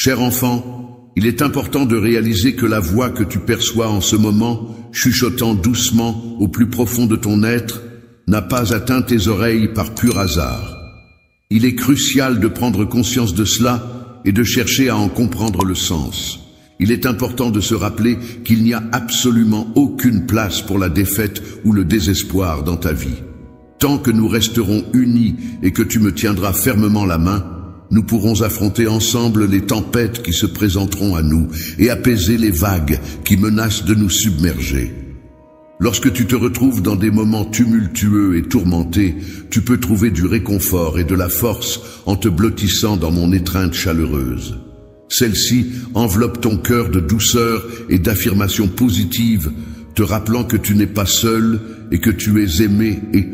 Cher enfant, il est important de réaliser que la voix que tu perçois en ce moment, chuchotant doucement au plus profond de ton être, n'a pas atteint tes oreilles par pur hasard. Il est crucial de prendre conscience de cela et de chercher à en comprendre le sens. Il est important de se rappeler qu'il n'y a absolument aucune place pour la défaite ou le désespoir dans ta vie. Tant que nous resterons unis et que tu me tiendras fermement la main, nous pourrons affronter ensemble les tempêtes qui se présenteront à nous et apaiser les vagues qui menacent de nous submerger. Lorsque tu te retrouves dans des moments tumultueux et tourmentés, tu peux trouver du réconfort et de la force en te blottissant dans mon étreinte chaleureuse. Celle-ci enveloppe ton cœur de douceur et d'affirmations positives, te rappelant que tu n'es pas seul et que tu es aimé. Et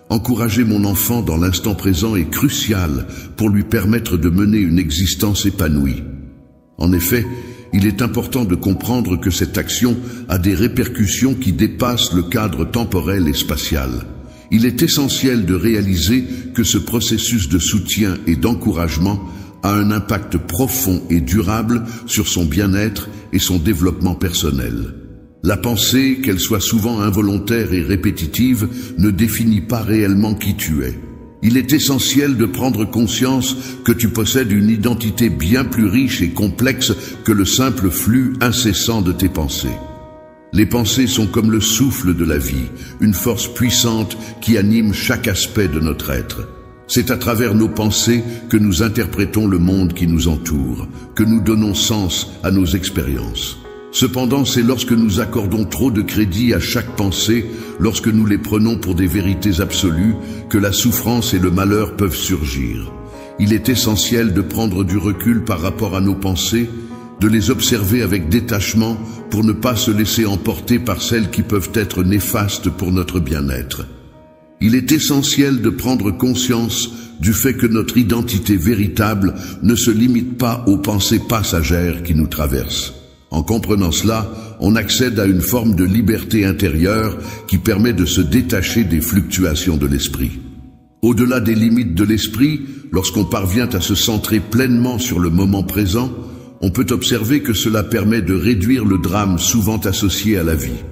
encourager mon enfant dans l'instant présent est crucial pour lui permettre de mener une existence épanouie. En effet, il est important de comprendre que cette action a des répercussions qui dépassent le cadre temporel et spatial. Il est essentiel de réaliser que ce processus de soutien et d'encouragement a un impact profond et durable sur son bien-être et son développement personnel. La pensée, qu'elle soit souvent involontaire et répétitive, ne définit pas réellement qui tu es. Il est essentiel de prendre conscience que tu possèdes une identité bien plus riche et complexe que le simple flux incessant de tes pensées. Les pensées sont comme le souffle de la vie, une force puissante qui anime chaque aspect de notre être. C'est à travers nos pensées que nous interprétons le monde qui nous entoure, que nous donnons sens à nos expériences. Cependant, c'est lorsque nous accordons trop de crédit à chaque pensée, lorsque nous les prenons pour des vérités absolues, que la souffrance et le malheur peuvent surgir. Il est essentiel de prendre du recul par rapport à nos pensées, de les observer avec détachement pour ne pas se laisser emporter par celles qui peuvent être néfastes pour notre bien-être. Il est essentiel de prendre conscience du fait que notre identité véritable ne se limite pas aux pensées passagères qui nous traversent. En comprenant cela, on accède à une forme de liberté intérieure qui permet de se détacher des fluctuations de l'esprit. Au-delà des limites de l'esprit, lorsqu'on parvient à se centrer pleinement sur le moment présent, on peut observer que cela permet de réduire le drame souvent associé à la vie.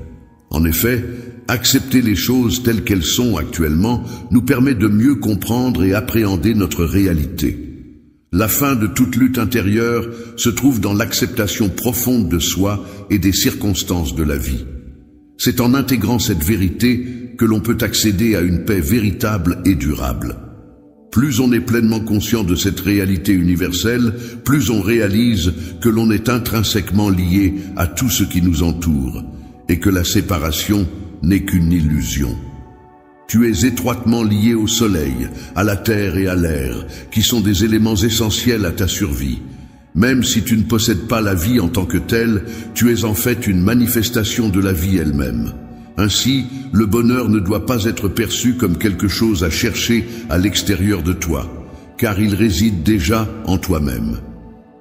En effet, accepter les choses telles qu'elles sont actuellement nous permet de mieux comprendre et appréhender notre réalité. La fin de toute lutte intérieure se trouve dans l'acceptation profonde de soi et des circonstances de la vie. C'est en intégrant cette vérité que l'on peut accéder à une paix véritable et durable. Plus on est pleinement conscient de cette réalité universelle, plus on réalise que l'on est intrinsèquement lié à tout ce qui nous entoure et que la séparation n'est qu'une illusion. Tu es étroitement lié au soleil, à la terre et à l'air, qui sont des éléments essentiels à ta survie. Même si tu ne possèdes pas la vie en tant que telle, tu es en fait une manifestation de la vie elle-même. Ainsi, le bonheur ne doit pas être perçu comme quelque chose à chercher à l'extérieur de toi, car il réside déjà en toi-même.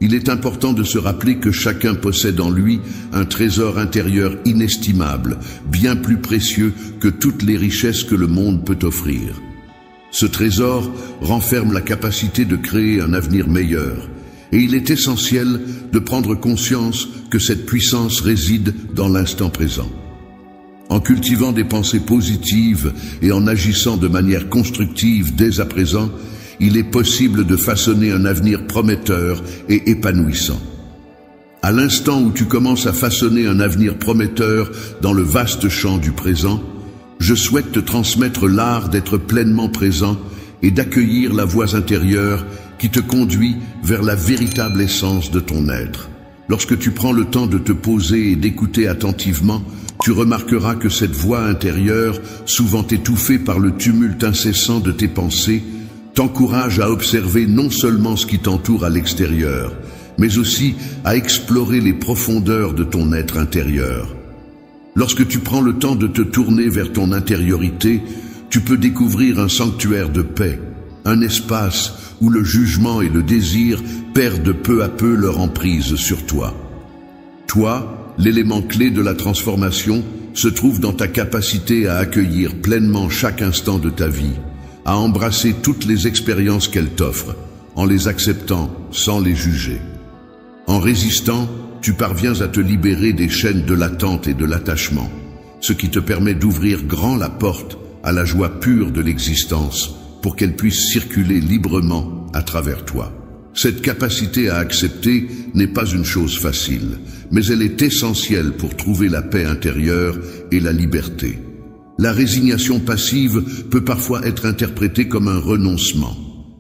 Il est important de se rappeler que chacun possède en lui un trésor intérieur inestimable, bien plus précieux que toutes les richesses que le monde peut offrir. Ce trésor renferme la capacité de créer un avenir meilleur, et il est essentiel de prendre conscience que cette puissance réside dans l'instant présent. En cultivant des pensées positives et en agissant de manière constructive dès à présent, il est possible de façonner un avenir prometteur et épanouissant. À l'instant où tu commences à façonner un avenir prometteur dans le vaste champ du présent, je souhaite te transmettre l'art d'être pleinement présent et d'accueillir la voix intérieure qui te conduit vers la véritable essence de ton être. Lorsque tu prends le temps de te poser et d'écouter attentivement, tu remarqueras que cette voix intérieure, souvent étouffée par le tumulte incessant de tes pensées, t'encourage à observer non seulement ce qui t'entoure à l'extérieur, mais aussi à explorer les profondeurs de ton être intérieur. Lorsque tu prends le temps de te tourner vers ton intériorité, tu peux découvrir un sanctuaire de paix, un espace où le jugement et le désir perdent peu à peu leur emprise sur toi. Toi, l'élément clé de la transformation, se trouve dans ta capacité à accueillir pleinement chaque instant de ta vie, à embrasser toutes les expériences qu'elle t'offre, en les acceptant sans les juger. En résistant, tu parviens à te libérer des chaînes de l'attente et de l'attachement, ce qui te permet d'ouvrir grand la porte à la joie pure de l'existence pour qu'elle puisse circuler librement à travers toi. Cette capacité à accepter n'est pas une chose facile, mais elle est essentielle pour trouver la paix intérieure et la liberté. La résignation passive peut parfois être interprétée comme un renoncement,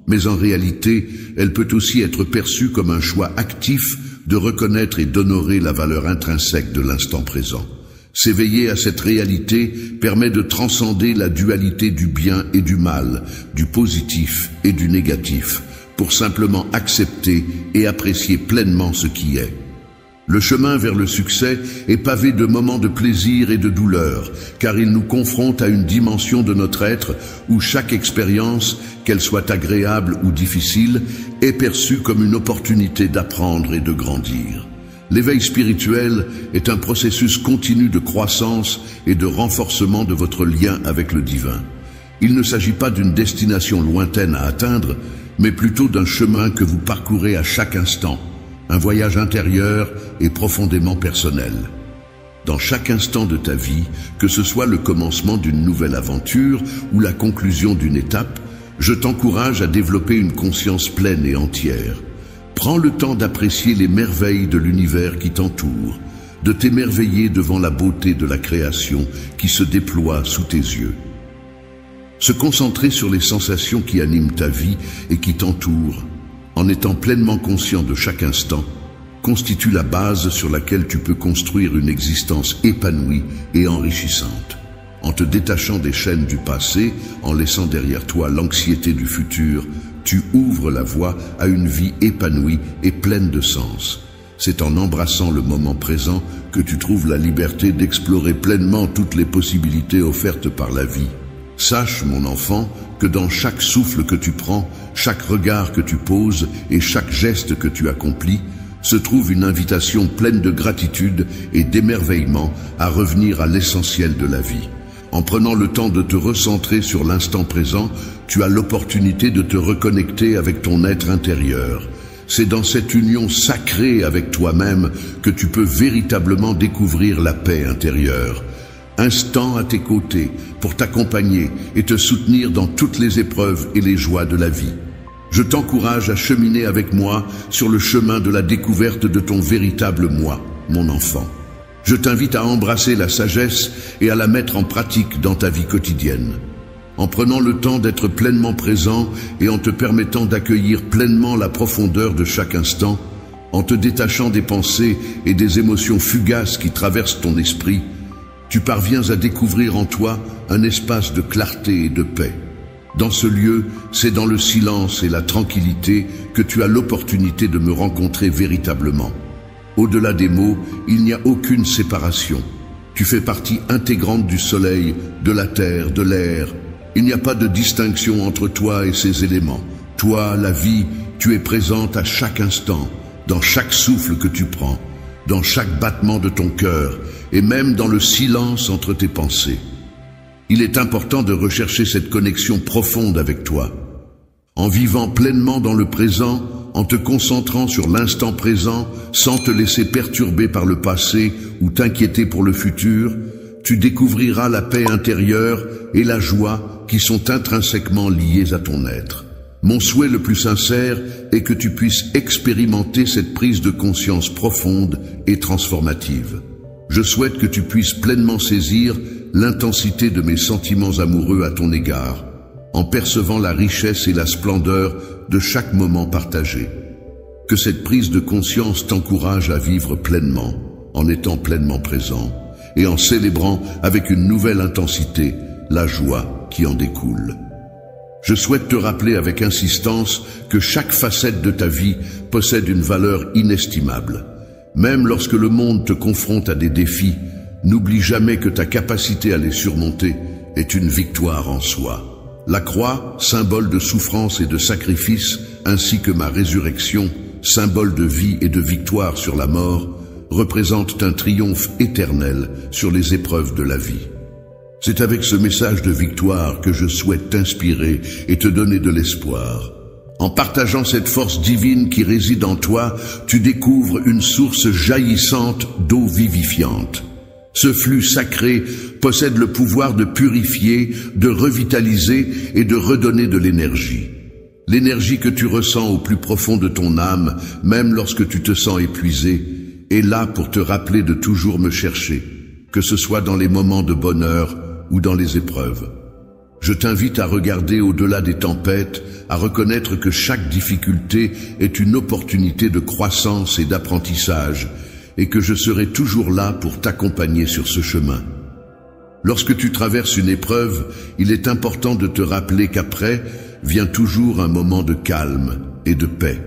mais en réalité, elle peut aussi être perçue comme un choix actif de reconnaître et d'honorer la valeur intrinsèque de l'instant présent. S'éveiller à cette réalité permet de transcender la dualité du bien et du mal, du positif et du négatif, pour simplement accepter et apprécier pleinement ce qui est. Le chemin vers le succès est pavé de moments de plaisir et de douleur, car il nous confronte à une dimension de notre être où chaque expérience, qu'elle soit agréable ou difficile, est perçue comme une opportunité d'apprendre et de grandir. L'éveil spirituel est un processus continu de croissance et de renforcement de votre lien avec le divin. Il ne s'agit pas d'une destination lointaine à atteindre, mais plutôt d'un chemin que vous parcourez à chaque instant, un voyage intérieur et profondément personnel. Dans chaque instant de ta vie, que ce soit le commencement d'une nouvelle aventure ou la conclusion d'une étape, je t'encourage à développer une conscience pleine et entière. Prends le temps d'apprécier les merveilles de l'univers qui t'entoure, de t'émerveiller devant la beauté de la création qui se déploie sous tes yeux. Se concentrer sur les sensations qui animent ta vie et qui t'entourent, en étant pleinement conscient de chaque instant, constitue la base sur laquelle tu peux construire une existence épanouie et enrichissante. En te détachant des chaînes du passé, en laissant derrière toi l'anxiété du futur, tu ouvres la voie à une vie épanouie et pleine de sens. C'est en embrassant le moment présent que tu trouves la liberté d'explorer pleinement toutes les possibilités offertes par la vie. Sache, mon enfant, que dans chaque souffle que tu prends, chaque regard que tu poses et chaque geste que tu accomplis, se trouve une invitation pleine de gratitude et d'émerveillement à revenir à l'essentiel de la vie. En prenant le temps de te recentrer sur l'instant présent, tu as l'opportunité de te reconnecter avec ton être intérieur. C'est dans cette union sacrée avec toi-même que tu peux véritablement découvrir la paix intérieure. Instant à tes côtés pour t'accompagner et te soutenir dans toutes les épreuves et les joies de la vie. Je t'encourage à cheminer avec moi sur le chemin de la découverte de ton véritable moi, mon enfant. Je t'invite à embrasser la sagesse et à la mettre en pratique dans ta vie quotidienne. En prenant le temps d'être pleinement présent et en te permettant d'accueillir pleinement la profondeur de chaque instant, en te détachant des pensées et des émotions fugaces qui traversent ton esprit, tu parviens à découvrir en toi un espace de clarté et de paix. Dans ce lieu, c'est dans le silence et la tranquillité que tu as l'opportunité de me rencontrer véritablement. Au-delà des mots, il n'y a aucune séparation. Tu fais partie intégrante du soleil, de la terre, de l'air. Il n'y a pas de distinction entre toi et ces éléments. Toi, la vie, tu es présente à chaque instant, dans chaque souffle que tu prends, dans chaque battement de ton cœur, et même dans le silence entre tes pensées. Il est important de rechercher cette connexion profonde avec toi. En vivant pleinement dans le présent, en te concentrant sur l'instant présent, sans te laisser perturber par le passé ou t'inquiéter pour le futur, tu découvriras la paix intérieure et la joie qui sont intrinsèquement liées à ton être. Mon souhait le plus sincère est que tu puisses expérimenter cette prise de conscience profonde et transformative. Je souhaite que tu puisses pleinement saisir l'intensité de mes sentiments amoureux à ton égard, en percevant la richesse et la splendeur de chaque moment partagé. Que cette prise de conscience t'encourage à vivre pleinement, en étant pleinement présent, et en célébrant avec une nouvelle intensité la joie qui en découle. Je souhaite te rappeler avec insistance que chaque facette de ta vie possède une valeur inestimable. Même lorsque le monde te confronte à des défis, n'oublie jamais que ta capacité à les surmonter est une victoire en soi. La croix, symbole de souffrance et de sacrifice, ainsi que ma résurrection, symbole de vie et de victoire sur la mort, représentent un triomphe éternel sur les épreuves de la vie. C'est avec ce message de victoire que je souhaite t'inspirer et te donner de l'espoir. En partageant cette force divine qui réside en toi, tu découvres une source jaillissante d'eau vivifiante. Ce flux sacré possède le pouvoir de purifier, de revitaliser et de redonner de l'énergie. L'énergie que tu ressens au plus profond de ton âme, même lorsque tu te sens épuisé, est là pour te rappeler de toujours me chercher, que ce soit dans les moments de bonheur ou dans les épreuves. Je t'invite à regarder au-delà des tempêtes, à reconnaître que chaque difficulté est une opportunité de croissance et d'apprentissage, et que je serai toujours là pour t'accompagner sur ce chemin. Lorsque tu traverses une épreuve, il est important de te rappeler qu'après vient toujours un moment de calme et de paix.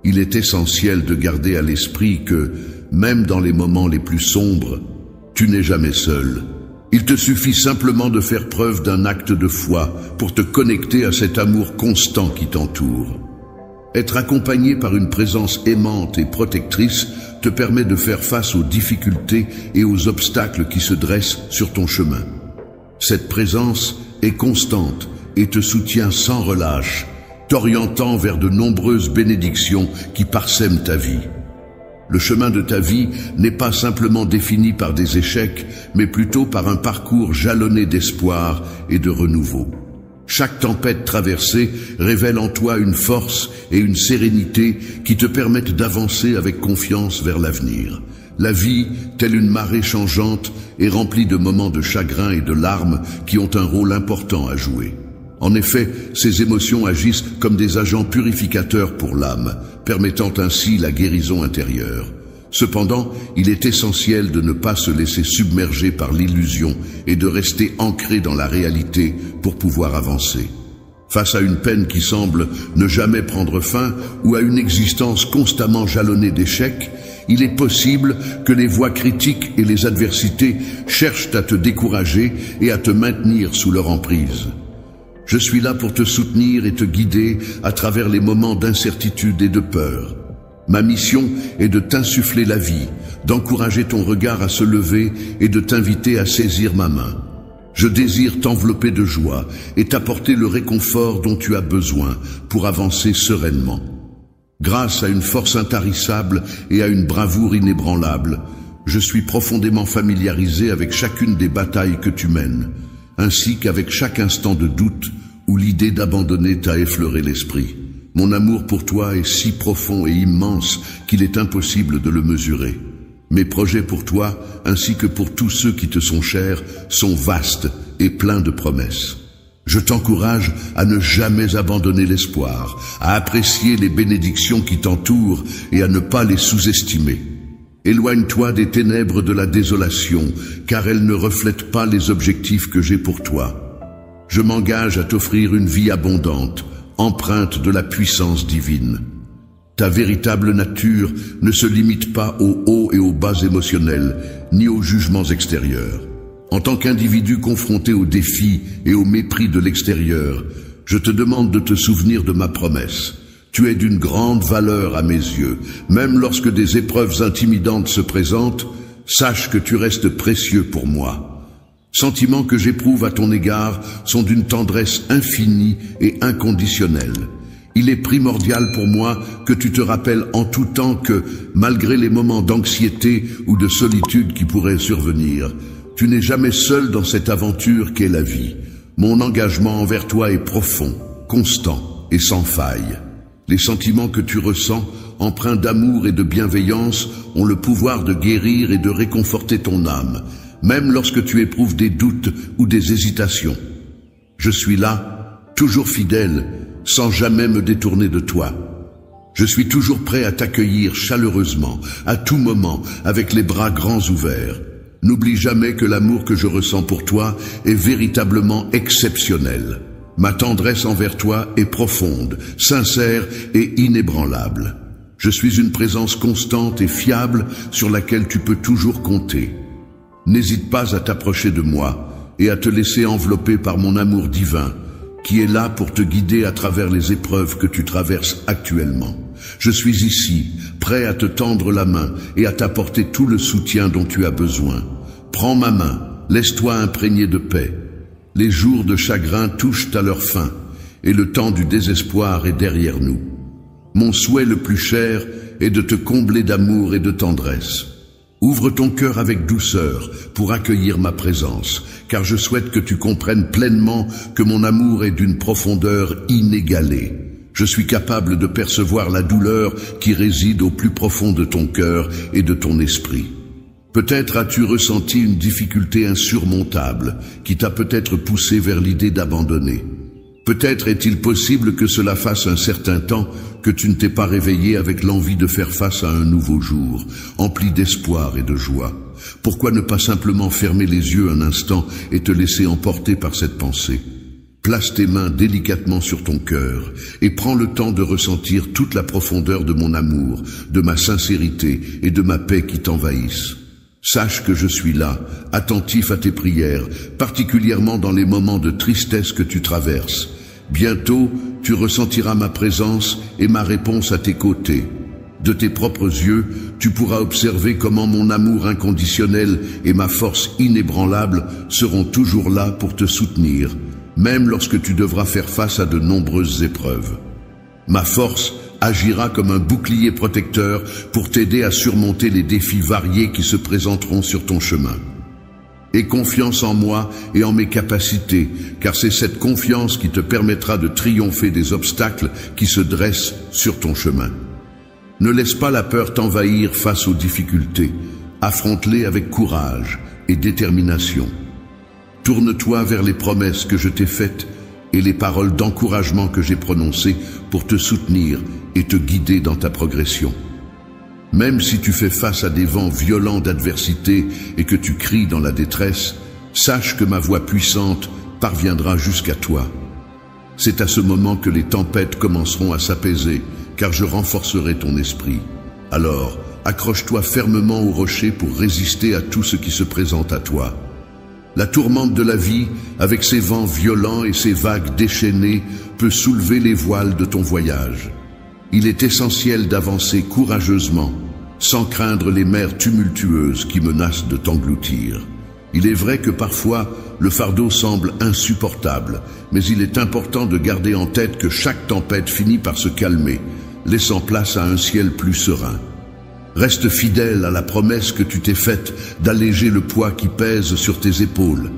Il est essentiel de garder à l'esprit que, même dans les moments les plus sombres, tu n'es jamais seul. Il te suffit simplement de faire preuve d'un acte de foi pour te connecter à cet amour constant qui t'entoure. Être accompagné par une présence aimante et protectrice te permet de faire face aux difficultés et aux obstacles qui se dressent sur ton chemin. Cette présence est constante et te soutient sans relâche, t'orientant vers de nombreuses bénédictions qui parsèment ta vie. Le chemin de ta vie n'est pas simplement défini par des échecs, mais plutôt par un parcours jalonné d'espoir et de renouveau. Chaque tempête traversée révèle en toi une force et une sérénité qui te permettent d'avancer avec confiance vers l'avenir. La vie, telle une marée changeante, est remplie de moments de chagrin et de larmes qui ont un rôle important à jouer. En effet, ces émotions agissent comme des agents purificateurs pour l'âme, permettant ainsi la guérison intérieure. Cependant, il est essentiel de ne pas se laisser submerger par l'illusion et de rester ancré dans la réalité pour pouvoir avancer. Face à une peine qui semble ne jamais prendre fin ou à une existence constamment jalonnée d'échecs, il est possible que les voix critiques et les adversités cherchent à te décourager et à te maintenir sous leur emprise. Je suis là pour te soutenir et te guider à travers les moments d'incertitude et de peur. Ma mission est de t'insuffler la vie, d'encourager ton regard à se lever et de t'inviter à saisir ma main. Je désire t'envelopper de joie et t'apporter le réconfort dont tu as besoin pour avancer sereinement. Grâce à une force intarissable et à une bravoure inébranlable, je suis profondément familiarisé avec chacune des batailles que tu mènes, ainsi qu'avec chaque instant de doute où l'idée d'abandonner t'a effleuré l'esprit. Mon amour pour toi est si profond et immense qu'il est impossible de le mesurer. Mes projets pour toi, ainsi que pour tous ceux qui te sont chers, sont vastes et pleins de promesses. Je t'encourage à ne jamais abandonner l'espoir, à apprécier les bénédictions qui t'entourent et à ne pas les sous-estimer. Éloigne-toi des ténèbres de la désolation, car elles ne reflètent pas les objectifs que j'ai pour toi. Je m'engage à t'offrir une vie abondante, empreinte de la puissance divine. Ta véritable nature ne se limite pas aux hauts et aux bas émotionnels, ni aux jugements extérieurs. En tant qu'individu confronté aux défis et au mépris de l'extérieur, je te demande de te souvenir de ma promesse. Tu es d'une grande valeur à mes yeux. Même lorsque des épreuves intimidantes se présentent, sache que tu restes précieux pour moi. Sentiments que j'éprouve à ton égard sont d'une tendresse infinie et inconditionnelle. Il est primordial pour moi que tu te rappelles en tout temps que, malgré les moments d'anxiété ou de solitude qui pourraient survenir, tu n'es jamais seul dans cette aventure qu'est la vie. Mon engagement envers toi est profond, constant et sans faille. Les sentiments que tu ressens, empreints d'amour et de bienveillance, ont le pouvoir de guérir et de réconforter ton âme, même lorsque tu éprouves des doutes ou des hésitations. Je suis là, toujours fidèle, sans jamais me détourner de toi. Je suis toujours prêt à t'accueillir chaleureusement, à tout moment, avec les bras grands ouverts. N'oublie jamais que l'amour que je ressens pour toi est véritablement exceptionnel. Ma tendresse envers toi est profonde, sincère et inébranlable. Je suis une présence constante et fiable sur laquelle tu peux toujours compter. N'hésite pas à t'approcher de moi et à te laisser envelopper par mon amour divin, qui est là pour te guider à travers les épreuves que tu traverses actuellement. Je suis ici, prêt à te tendre la main et à t'apporter tout le soutien dont tu as besoin. Prends ma main, laisse-toi imprégner de paix. Les jours de chagrin touchent à leur fin, et le temps du désespoir est derrière nous. Mon souhait le plus cher est de te combler d'amour et de tendresse. Ouvre ton cœur avec douceur pour accueillir ma présence, car je souhaite que tu comprennes pleinement que mon amour est d'une profondeur inégalée. Je suis capable de percevoir la douleur qui réside au plus profond de ton cœur et de ton esprit. Peut-être as-tu ressenti une difficulté insurmontable qui t'a peut-être poussé vers l'idée d'abandonner. Peut-être est-il possible que cela fasse un certain temps que tu ne t'es pas réveillé avec l'envie de faire face à un nouveau jour, empli d'espoir et de joie. Pourquoi ne pas simplement fermer les yeux un instant et te laisser emporter par cette pensée? Place tes mains délicatement sur ton cœur et prends le temps de ressentir toute la profondeur de mon amour, de ma sincérité et de ma paix qui t'envahissent. Sache que je suis là, attentif à tes prières, particulièrement dans les moments de tristesse que tu traverses. Bientôt, tu ressentiras ma présence et ma réponse à tes côtés. De tes propres yeux, tu pourras observer comment mon amour inconditionnel et ma force inébranlable seront toujours là pour te soutenir, même lorsque tu devras faire face à de nombreuses épreuves. Ma force agira comme un bouclier protecteur pour t'aider à surmonter les défis variés qui se présenteront sur ton chemin. Aie confiance en moi et en mes capacités, car c'est cette confiance qui te permettra de triompher des obstacles qui se dressent sur ton chemin. Ne laisse pas la peur t'envahir face aux difficultés. Affronte-les avec courage et détermination. Tourne-toi vers les promesses que je t'ai faites et les paroles d'encouragement que j'ai prononcées pour te soutenir et te guider dans ta progression. Même si tu fais face à des vents violents d'adversité et que tu cries dans la détresse, sache que ma voix puissante parviendra jusqu'à toi. C'est à ce moment que les tempêtes commenceront à s'apaiser, car je renforcerai ton esprit. Alors, accroche-toi fermement au rocher pour résister à tout ce qui se présente à toi. La tourmente de la vie, avec ses vents violents et ses vagues déchaînées, peut soulever les voiles de ton voyage. Il est essentiel d'avancer courageusement, sans craindre les mers tumultueuses qui menacent de t'engloutir. Il est vrai que parfois, le fardeau semble insupportable, mais il est important de garder en tête que chaque tempête finit par se calmer, laissant place à un ciel plus serein. Reste fidèle à la promesse que tu t'es faite d'alléger le poids qui pèse sur tes épaules.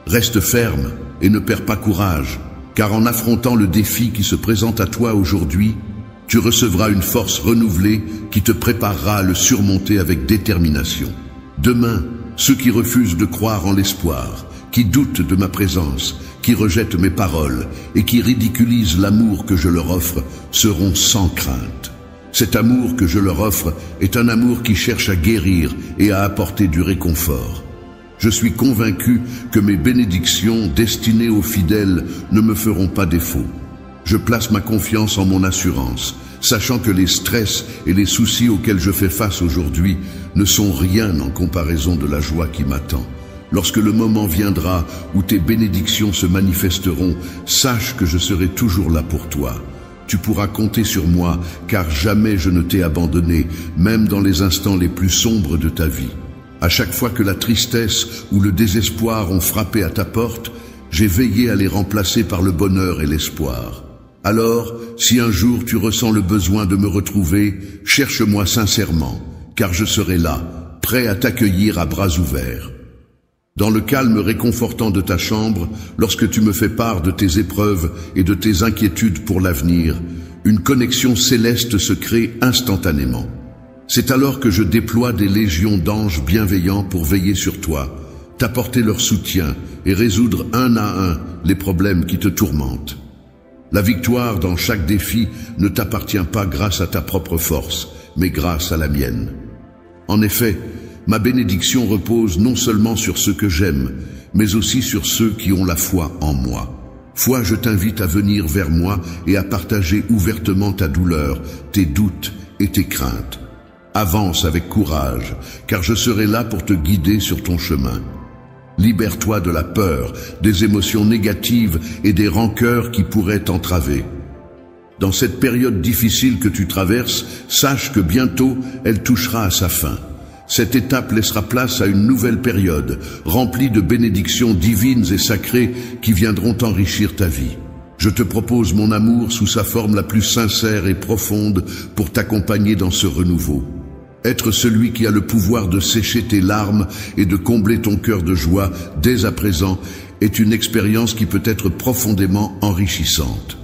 Reste ferme et ne perds pas courage, car en affrontant le défi qui se présente à toi aujourd'hui, tu recevras une force renouvelée qui te préparera à le surmonter avec détermination. Demain, ceux qui refusent de croire en l'espoir, qui doutent de ma présence, qui rejettent mes paroles et qui ridiculisent l'amour que je leur offre, seront sans crainte. Cet amour que je leur offre est un amour qui cherche à guérir et à apporter du réconfort. Je suis convaincu que mes bénédictions destinées aux fidèles ne me feront pas défaut. Je place ma confiance en mon assurance, sachant que les stress et les soucis auxquels je fais face aujourd'hui ne sont rien en comparaison de la joie qui m'attend. Lorsque le moment viendra où tes bénédictions se manifesteront, sache que je serai toujours là pour toi. Tu pourras compter sur moi, car jamais je ne t'ai abandonné, même dans les instants les plus sombres de ta vie. À chaque fois que la tristesse ou le désespoir ont frappé à ta porte, j'ai veillé à les remplacer par le bonheur et l'espoir. Alors, si un jour tu ressens le besoin de me retrouver, cherche-moi sincèrement, car je serai là, prêt à t'accueillir à bras ouverts. Dans le calme réconfortant de ta chambre, lorsque tu me fais part de tes épreuves et de tes inquiétudes pour l'avenir, une connexion céleste se crée instantanément. C'est alors que je déploie des légions d'anges bienveillants pour veiller sur toi, t'apporter leur soutien et résoudre un à un les problèmes qui te tourmentent. La victoire dans chaque défi ne t'appartient pas grâce à ta propre force, mais grâce à la mienne. En effet, ma bénédiction repose non seulement sur ceux que j'aime, mais aussi sur ceux qui ont la foi en moi. Foi, je t'invite à venir vers moi et à partager ouvertement ta douleur, tes doutes et tes craintes. Avance avec courage, car je serai là pour te guider sur ton chemin. Libère-toi de la peur, des émotions négatives et des rancœurs qui pourraient t'entraver. Dans cette période difficile que tu traverses, sache que bientôt elle touchera à sa fin. Cette étape laissera place à une nouvelle période, remplie de bénédictions divines et sacrées qui viendront enrichir ta vie. Je te propose mon amour sous sa forme la plus sincère et profonde pour t'accompagner dans ce renouveau. Être celui qui a le pouvoir de sécher tes larmes et de combler ton cœur de joie dès à présent est une expérience qui peut être profondément enrichissante.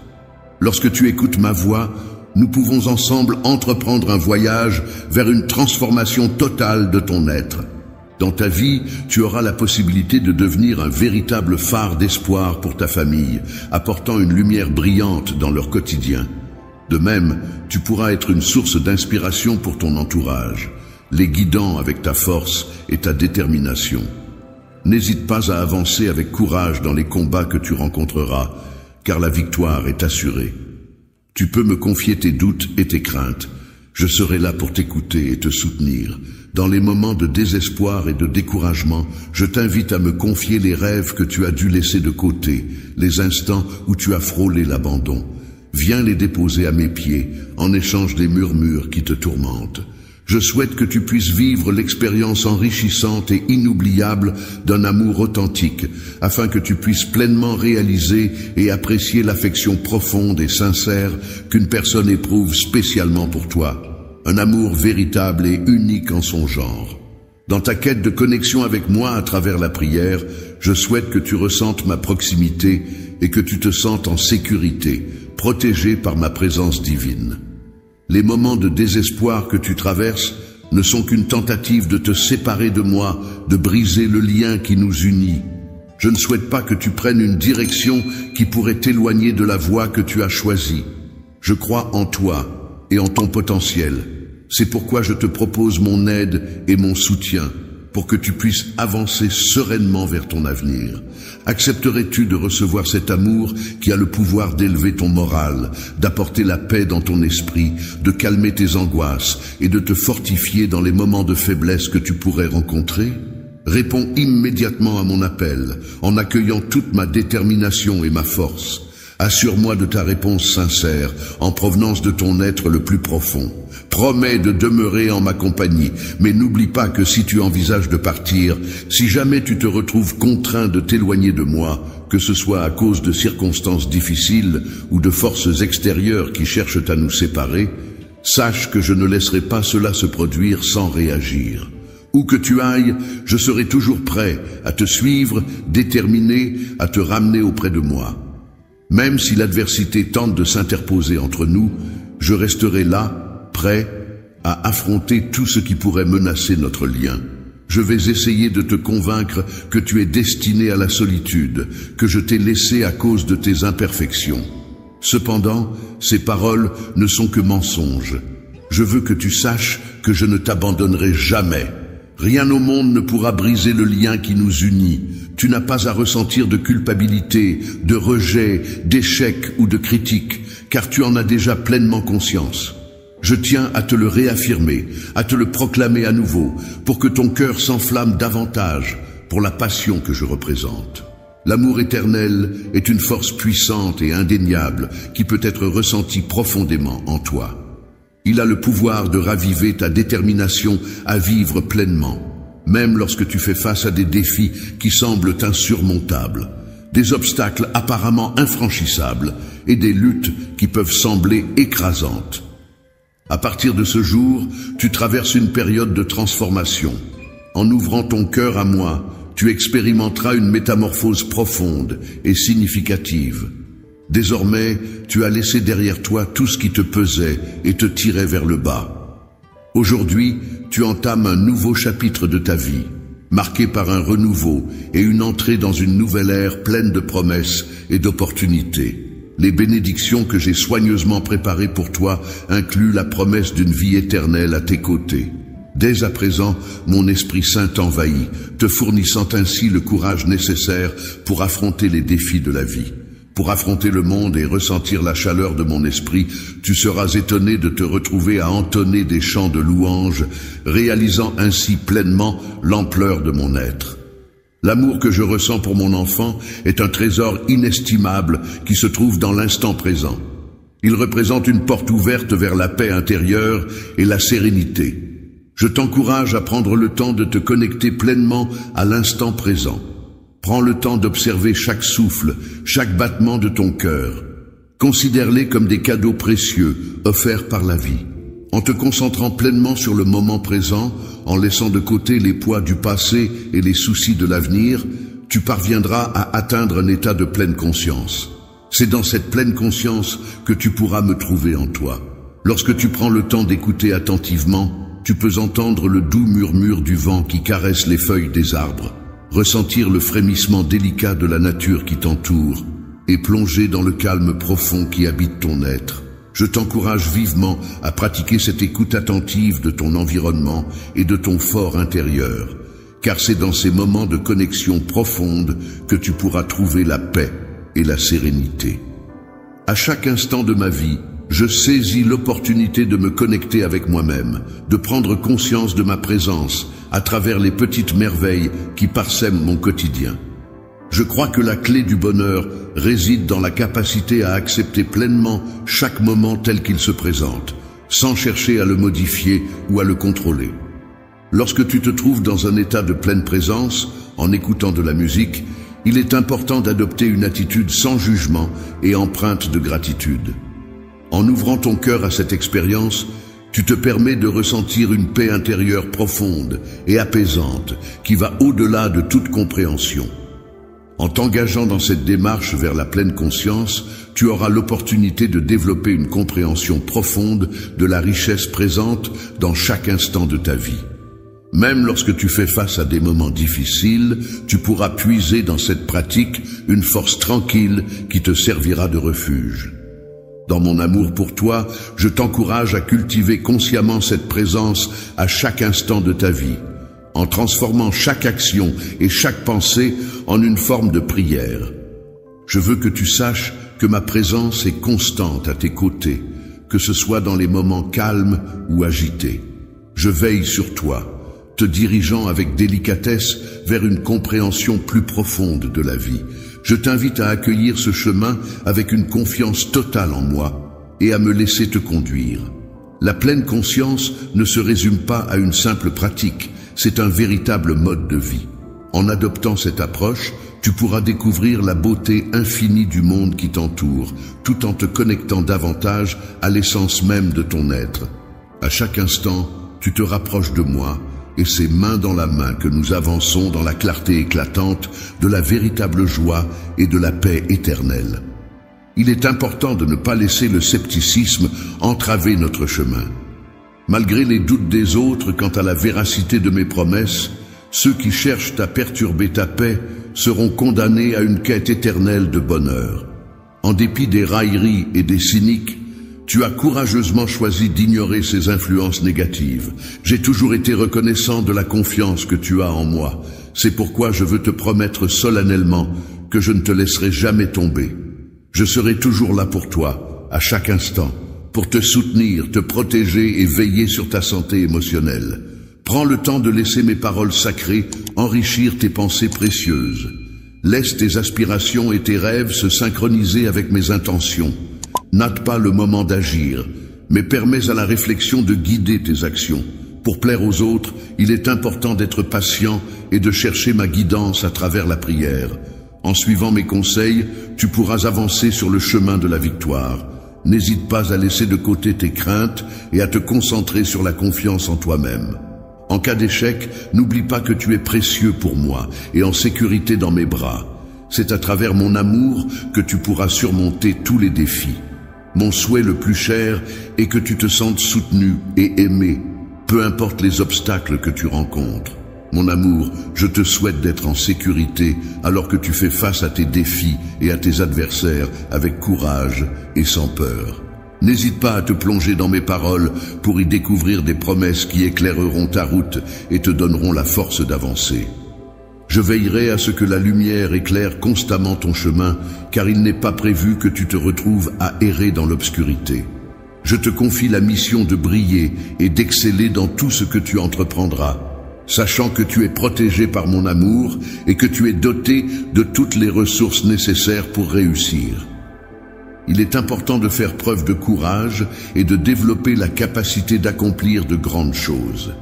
Lorsque tu écoutes ma voix, nous pouvons ensemble entreprendre un voyage vers une transformation totale de ton être. Dans ta vie, tu auras la possibilité de devenir un véritable phare d'espoir pour ta famille, apportant une lumière brillante dans leur quotidien. De même, tu pourras être une source d'inspiration pour ton entourage, les guidant avec ta force et ta détermination. N'hésite pas à avancer avec courage dans les combats que tu rencontreras, car la victoire est assurée. Tu peux me confier tes doutes et tes craintes. Je serai là pour t'écouter et te soutenir. Dans les moments de désespoir et de découragement, je t'invite à me confier les rêves que tu as dû laisser de côté, les instants où tu as frôlé l'abandon. Viens les déposer à mes pieds, en échange des murmures qui te tourmentent. Je souhaite que tu puisses vivre l'expérience enrichissante et inoubliable d'un amour authentique, afin que tu puisses pleinement réaliser et apprécier l'affection profonde et sincère qu'une personne éprouve spécialement pour toi. Un amour véritable et unique en son genre. Dans ta quête de connexion avec moi à travers la prière, je souhaite que tu ressentes ma proximité et que tu te sentes en sécurité, protégé par ma présence divine. Les moments de désespoir que tu traverses ne sont qu'une tentative de te séparer de moi, de briser le lien qui nous unit. Je ne souhaite pas que tu prennes une direction qui pourrait t'éloigner de la voie que tu as choisie. Je crois en toi et en ton potentiel. C'est pourquoi je te propose mon aide et mon soutien pour que tu puisses avancer sereinement vers ton avenir. Accepterais-tu de recevoir cet amour qui a le pouvoir d'élever ton moral, d'apporter la paix dans ton esprit, de calmer tes angoisses et de te fortifier dans les moments de faiblesse que tu pourrais rencontrer? Réponds immédiatement à mon appel, en accueillant toute ma détermination et ma force. Assure-moi de ta réponse sincère, en provenance de ton être le plus profond. Promets de demeurer en ma compagnie, mais n'oublie pas que si tu envisages de partir, si jamais tu te retrouves contraint de t'éloigner de moi, que ce soit à cause de circonstances difficiles ou de forces extérieures qui cherchent à nous séparer, sache que je ne laisserai pas cela se produire sans réagir. Où que tu ailles, je serai toujours prêt à te suivre, déterminé à te ramener auprès de moi. Même si l'adversité tente de s'interposer entre nous, je resterai là, prêt à affronter tout ce qui pourrait menacer notre lien. Je vais essayer de te convaincre que tu es destiné à la solitude, que je t'ai laissé à cause de tes imperfections. Cependant, ces paroles ne sont que mensonges. Je veux que tu saches que je ne t'abandonnerai jamais. Rien au monde ne pourra briser le lien qui nous unit. Tu n'as pas à ressentir de culpabilité, de rejet, d'échec ou de critique, car tu en as déjà pleinement conscience. Je tiens à te le réaffirmer, à te le proclamer à nouveau, pour que ton cœur s'enflamme davantage pour la passion que je représente. L'amour éternel est une force puissante et indéniable qui peut être ressentie profondément en toi. Il a le pouvoir de raviver ta détermination à vivre pleinement, même lorsque tu fais face à des défis qui semblent insurmontables, des obstacles apparemment infranchissables et des luttes qui peuvent sembler écrasantes. À partir de ce jour, tu traverses une période de transformation. En ouvrant ton cœur à moi, tu expérimenteras une métamorphose profonde et significative. Désormais, tu as laissé derrière toi tout ce qui te pesait et te tirait vers le bas. Aujourd'hui, tu entames un nouveau chapitre de ta vie, marqué par un renouveau et une entrée dans une nouvelle ère pleine de promesses et d'opportunités. Les bénédictions que j'ai soigneusement préparées pour toi incluent la promesse d'une vie éternelle à tes côtés. Dès à présent, mon Esprit Saint t'envahit, te fournissant ainsi le courage nécessaire pour affronter les défis de la vie. Pour affronter le monde et ressentir la chaleur de mon esprit, tu seras étonné de te retrouver à entonner des chants de louanges, réalisant ainsi pleinement l'ampleur de mon être. L'amour que je ressens pour mon enfant est un trésor inestimable qui se trouve dans l'instant présent. Il représente une porte ouverte vers la paix intérieure et la sérénité. Je t'encourage à prendre le temps de te connecter pleinement à l'instant présent. Prends le temps d'observer chaque souffle, chaque battement de ton cœur. Considère-les comme des cadeaux précieux offerts par la vie. En te concentrant pleinement sur le moment présent, en laissant de côté les poids du passé et les soucis de l'avenir, tu parviendras à atteindre un état de pleine conscience. C'est dans cette pleine conscience que tu pourras me trouver en toi. Lorsque tu prends le temps d'écouter attentivement, tu peux entendre le doux murmure du vent qui caresse les feuilles des arbres, ressentir le frémissement délicat de la nature qui t'entoure et plonger dans le calme profond qui habite ton être. Je t'encourage vivement à pratiquer cette écoute attentive de ton environnement et de ton fort intérieur, car c'est dans ces moments de connexion profonde que tu pourras trouver la paix et la sérénité. À chaque instant de ma vie, je saisis l'opportunité de me connecter avec moi-même, de prendre conscience de ma présence à travers les petites merveilles qui parsèment mon quotidien. Je crois que la clé du bonheur réside dans la capacité à accepter pleinement chaque moment tel qu'il se présente, sans chercher à le modifier ou à le contrôler. Lorsque tu te trouves dans un état de pleine présence, en écoutant de la musique, il est important d'adopter une attitude sans jugement et empreinte de gratitude. En ouvrant ton cœur à cette expérience, tu te permets de ressentir une paix intérieure profonde et apaisante qui va au-delà de toute compréhension. En t'engageant dans cette démarche vers la pleine conscience, tu auras l'opportunité de développer une compréhension profonde de la richesse présente dans chaque instant de ta vie. Même lorsque tu fais face à des moments difficiles, tu pourras puiser dans cette pratique une force tranquille qui te servira de refuge. Dans mon amour pour toi, je t'encourage à cultiver consciemment cette présence à chaque instant de ta vie, en transformant chaque action et chaque pensée en une forme de prière. Je veux que tu saches que ma présence est constante à tes côtés, que ce soit dans les moments calmes ou agités. Je veille sur toi, te dirigeant avec délicatesse vers une compréhension plus profonde de la vie. Je t'invite à accueillir ce chemin avec une confiance totale en moi et à me laisser te conduire. La pleine conscience ne se résume pas à une simple pratique, c'est un véritable mode de vie. En adoptant cette approche, tu pourras découvrir la beauté infinie du monde qui t'entoure, tout en te connectant davantage à l'essence même de ton être. À chaque instant, tu te rapproches de moi, et c'est main dans la main que nous avançons dans la clarté éclatante de la véritable joie et de la paix éternelle. Il est important de ne pas laisser le scepticisme entraver notre chemin. Malgré les doutes des autres quant à la véracité de mes promesses, ceux qui cherchent à perturber ta paix seront condamnés à une quête éternelle de bonheur. En dépit des railleries et des cyniques, tu as courageusement choisi d'ignorer ces influences négatives. J'ai toujours été reconnaissant de la confiance que tu as en moi. C'est pourquoi je veux te promettre solennellement que je ne te laisserai jamais tomber. Je serai toujours là pour toi, à chaque instant, pour te soutenir, te protéger et veiller sur ta santé émotionnelle. Prends le temps de laisser mes paroles sacrées enrichir tes pensées précieuses. Laisse tes aspirations et tes rêves se synchroniser avec mes intentions. N'hâte pas le moment d'agir, mais permets à la réflexion de guider tes actions. Pour plaire aux autres, il est important d'être patient et de chercher ma guidance à travers la prière. En suivant mes conseils, tu pourras avancer sur le chemin de la victoire. N'hésite pas à laisser de côté tes craintes et à te concentrer sur la confiance en toi-même. En cas d'échec, n'oublie pas que tu es précieux pour moi et en sécurité dans mes bras. C'est à travers mon amour que tu pourras surmonter tous les défis. Mon souhait le plus cher est que tu te sentes soutenu et aimé, peu importe les obstacles que tu rencontres. Mon amour, je te souhaite d'être en sécurité alors que tu fais face à tes défis et à tes adversaires avec courage et sans peur. N'hésite pas à te plonger dans mes paroles pour y découvrir des promesses qui éclaireront ta route et te donneront la force d'avancer. Je veillerai à ce que la lumière éclaire constamment ton chemin, car il n'est pas prévu que tu te retrouves à errer dans l'obscurité. Je te confie la mission de briller et d'exceller dans tout ce que tu entreprendras, sachant que tu es protégé par mon amour et que tu es doté de toutes les ressources nécessaires pour réussir. Il est important de faire preuve de courage et de développer la capacité d'accomplir de grandes choses.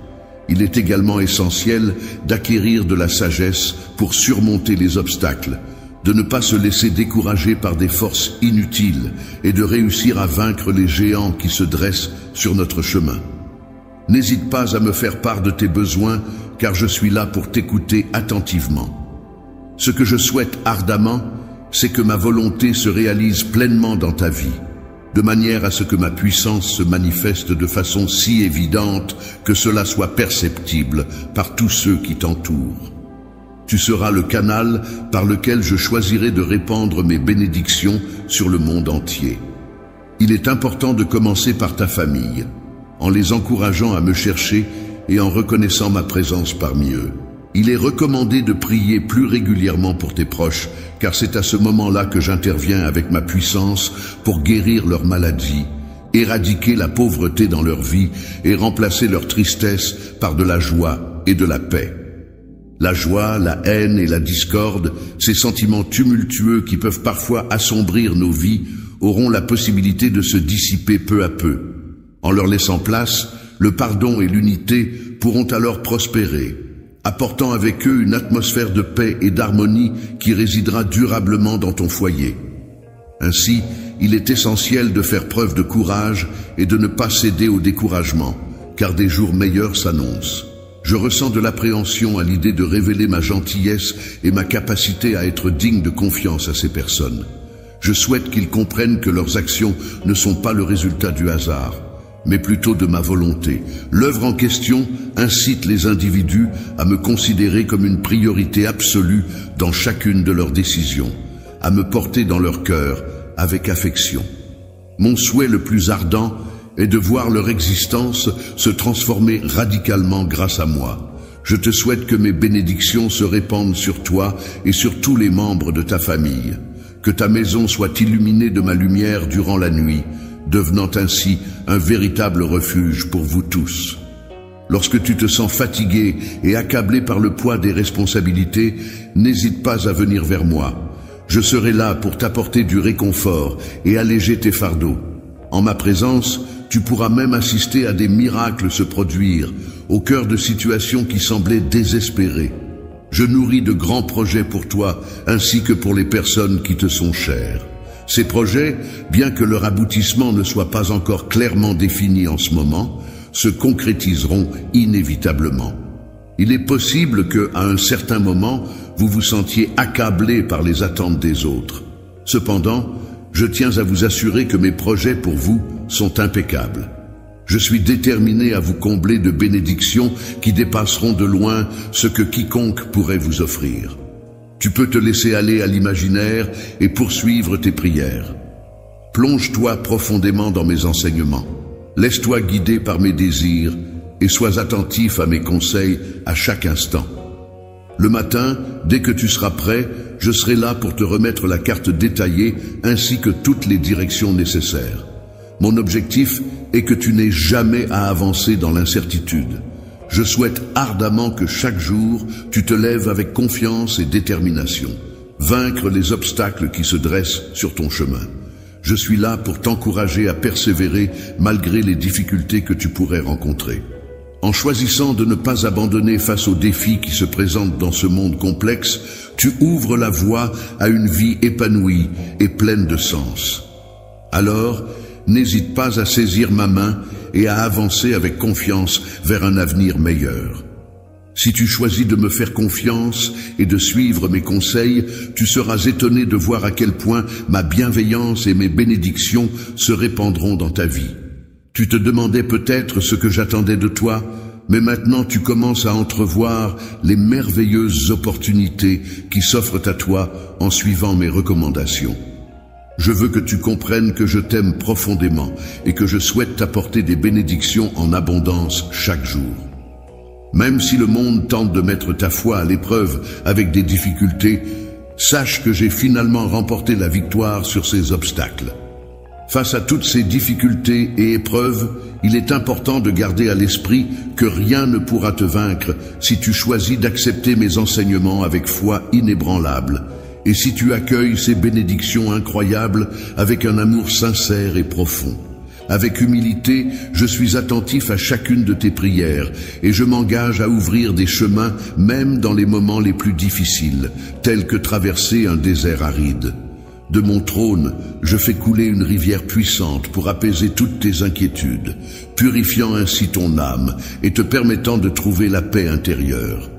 Il est également essentiel d'acquérir de la sagesse pour surmonter les obstacles, de ne pas se laisser décourager par des forces inutiles et de réussir à vaincre les géants qui se dressent sur notre chemin. N'hésite pas à me faire part de tes besoins, car je suis là pour t'écouter attentivement. Ce que je souhaite ardemment, c'est que ma volonté se réalise pleinement dans ta vie, de manière à ce que ma puissance se manifeste de façon si évidente que cela soit perceptible par tous ceux qui t'entourent. Tu seras le canal par lequel je choisirai de répandre mes bénédictions sur le monde entier. Il est important de commencer par ta famille, en les encourageant à me chercher et en reconnaissant ma présence parmi eux. Il est recommandé de prier plus régulièrement pour tes proches, car c'est à ce moment-là que j'interviens avec ma puissance pour guérir leurs maladies, éradiquer la pauvreté dans leur vie et remplacer leur tristesse par de la joie et de la paix. La joie, la haine et la discorde, ces sentiments tumultueux qui peuvent parfois assombrir nos vies, auront la possibilité de se dissiper peu à peu. En leur laissant place, le pardon et l'unité pourront alors prospérer, apportant avec eux une atmosphère de paix et d'harmonie qui résidera durablement dans ton foyer. Ainsi, il est essentiel de faire preuve de courage et de ne pas céder au découragement, car des jours meilleurs s'annoncent. Je ressens de l'appréhension à l'idée de révéler ma gentillesse et ma capacité à être digne de confiance à ces personnes. Je souhaite qu'ils comprennent que leurs actions ne sont pas le résultat du hasard, mais plutôt de ma volonté. L'œuvre en question incite les individus à me considérer comme une priorité absolue dans chacune de leurs décisions, à me porter dans leur cœur avec affection. Mon souhait le plus ardent est de voir leur existence se transformer radicalement grâce à moi. Je te souhaite que mes bénédictions se répandent sur toi et sur tous les membres de ta famille, que ta maison soit illuminée de ma lumière durant la nuit, devenant ainsi un véritable refuge pour vous tous. Lorsque tu te sens fatigué et accablé par le poids des responsabilités, n'hésite pas à venir vers moi. Je serai là pour t'apporter du réconfort et alléger tes fardeaux. En ma présence, tu pourras même assister à des miracles se produire, au cœur de situations qui semblaient désespérées. Je nourris de grands projets pour toi, ainsi que pour les personnes qui te sont chères. Ces projets, bien que leur aboutissement ne soit pas encore clairement défini en ce moment, se concrétiseront inévitablement. Il est possible que, à un certain moment, vous vous sentiez accablé par les attentes des autres. Cependant, je tiens à vous assurer que mes projets pour vous sont impeccables. Je suis déterminé à vous combler de bénédictions qui dépasseront de loin ce que quiconque pourrait vous offrir. Tu peux te laisser aller à l'imaginaire et poursuivre tes prières. Plonge-toi profondément dans mes enseignements. Laisse-toi guider par mes désirs et sois attentif à mes conseils à chaque instant. Le matin, dès que tu seras prêt, je serai là pour te remettre la carte détaillée ainsi que toutes les directions nécessaires. Mon objectif est que tu n'aies jamais à avancer dans l'incertitude. Je souhaite ardemment que chaque jour, tu te lèves avec confiance et détermination, vaincre les obstacles qui se dressent sur ton chemin. Je suis là pour t'encourager à persévérer malgré les difficultés que tu pourrais rencontrer. En choisissant de ne pas abandonner face aux défis qui se présentent dans ce monde complexe, tu ouvres la voie à une vie épanouie et pleine de sens. Alors, n'hésite pas à saisir ma main et à avancer avec confiance vers un avenir meilleur. Si tu choisis de me faire confiance et de suivre mes conseils, tu seras étonné de voir à quel point ma bienveillance et mes bénédictions se répandront dans ta vie. Tu te demandais peut-être ce que j'attendais de toi, mais maintenant tu commences à entrevoir les merveilleuses opportunités qui s'offrent à toi en suivant mes recommandations. Je veux que tu comprennes que je t'aime profondément et que je souhaite t'apporter des bénédictions en abondance chaque jour. Même si le monde tente de mettre ta foi à l'épreuve avec des difficultés, sache que j'ai finalement remporté la victoire sur ces obstacles. Face à toutes ces difficultés et épreuves, il est important de garder à l'esprit que rien ne pourra te vaincre si tu choisis d'accepter mes enseignements avec foi inébranlable et si tu accueilles ces bénédictions incroyables avec un amour sincère et profond. Avec humilité, je suis attentif à chacune de tes prières et je m'engage à ouvrir des chemins même dans les moments les plus difficiles, tels que traverser un désert aride. De mon trône, je fais couler une rivière puissante pour apaiser toutes tes inquiétudes, purifiant ainsi ton âme et te permettant de trouver la paix intérieure.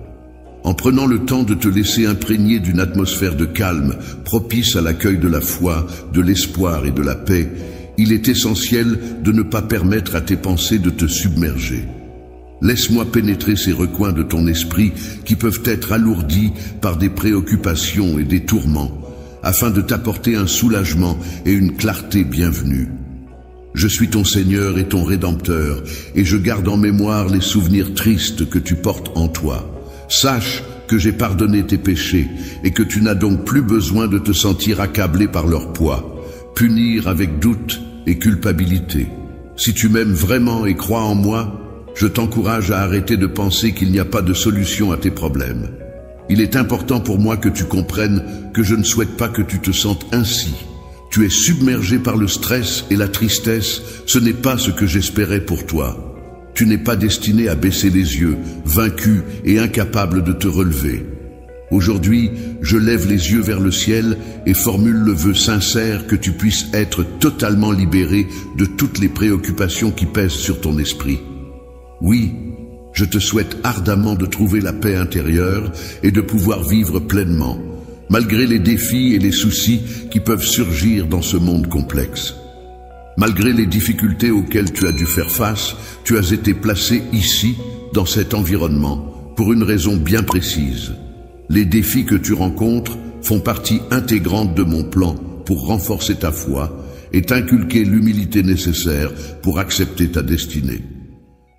En prenant le temps de te laisser imprégner d'une atmosphère de calme, propice à l'accueil de la foi, de l'espoir et de la paix, il est essentiel de ne pas permettre à tes pensées de te submerger. Laisse-moi pénétrer ces recoins de ton esprit qui peuvent être alourdis par des préoccupations et des tourments, afin de t'apporter un soulagement et une clarté bienvenue. Je suis ton Seigneur et ton Rédempteur, et je garde en mémoire les souvenirs tristes que tu portes en toi. Sache que j'ai pardonné tes péchés et que tu n'as donc plus besoin de te sentir accablé par leur poids, punir avec doute et culpabilité. Si tu m'aimes vraiment et crois en moi, je t'encourage à arrêter de penser qu'il n'y a pas de solution à tes problèmes. Il est important pour moi que tu comprennes que je ne souhaite pas que tu te sentes ainsi. Tu es submergé par le stress et la tristesse, ce n'est pas ce que j'espérais pour toi. Tu n'es pas destiné à baisser les yeux, vaincu et incapable de te relever. Aujourd'hui, je lève les yeux vers le ciel et formule le vœu sincère que tu puisses être totalement libéré de toutes les préoccupations qui pèsent sur ton esprit. Oui, je te souhaite ardemment de trouver la paix intérieure et de pouvoir vivre pleinement, malgré les défis et les soucis qui peuvent surgir dans ce monde complexe. Malgré les difficultés auxquelles tu as dû faire face, tu as été placé ici, dans cet environnement, pour une raison bien précise. Les défis que tu rencontres font partie intégrante de mon plan pour renforcer ta foi et t'inculquer l'humilité nécessaire pour accepter ta destinée.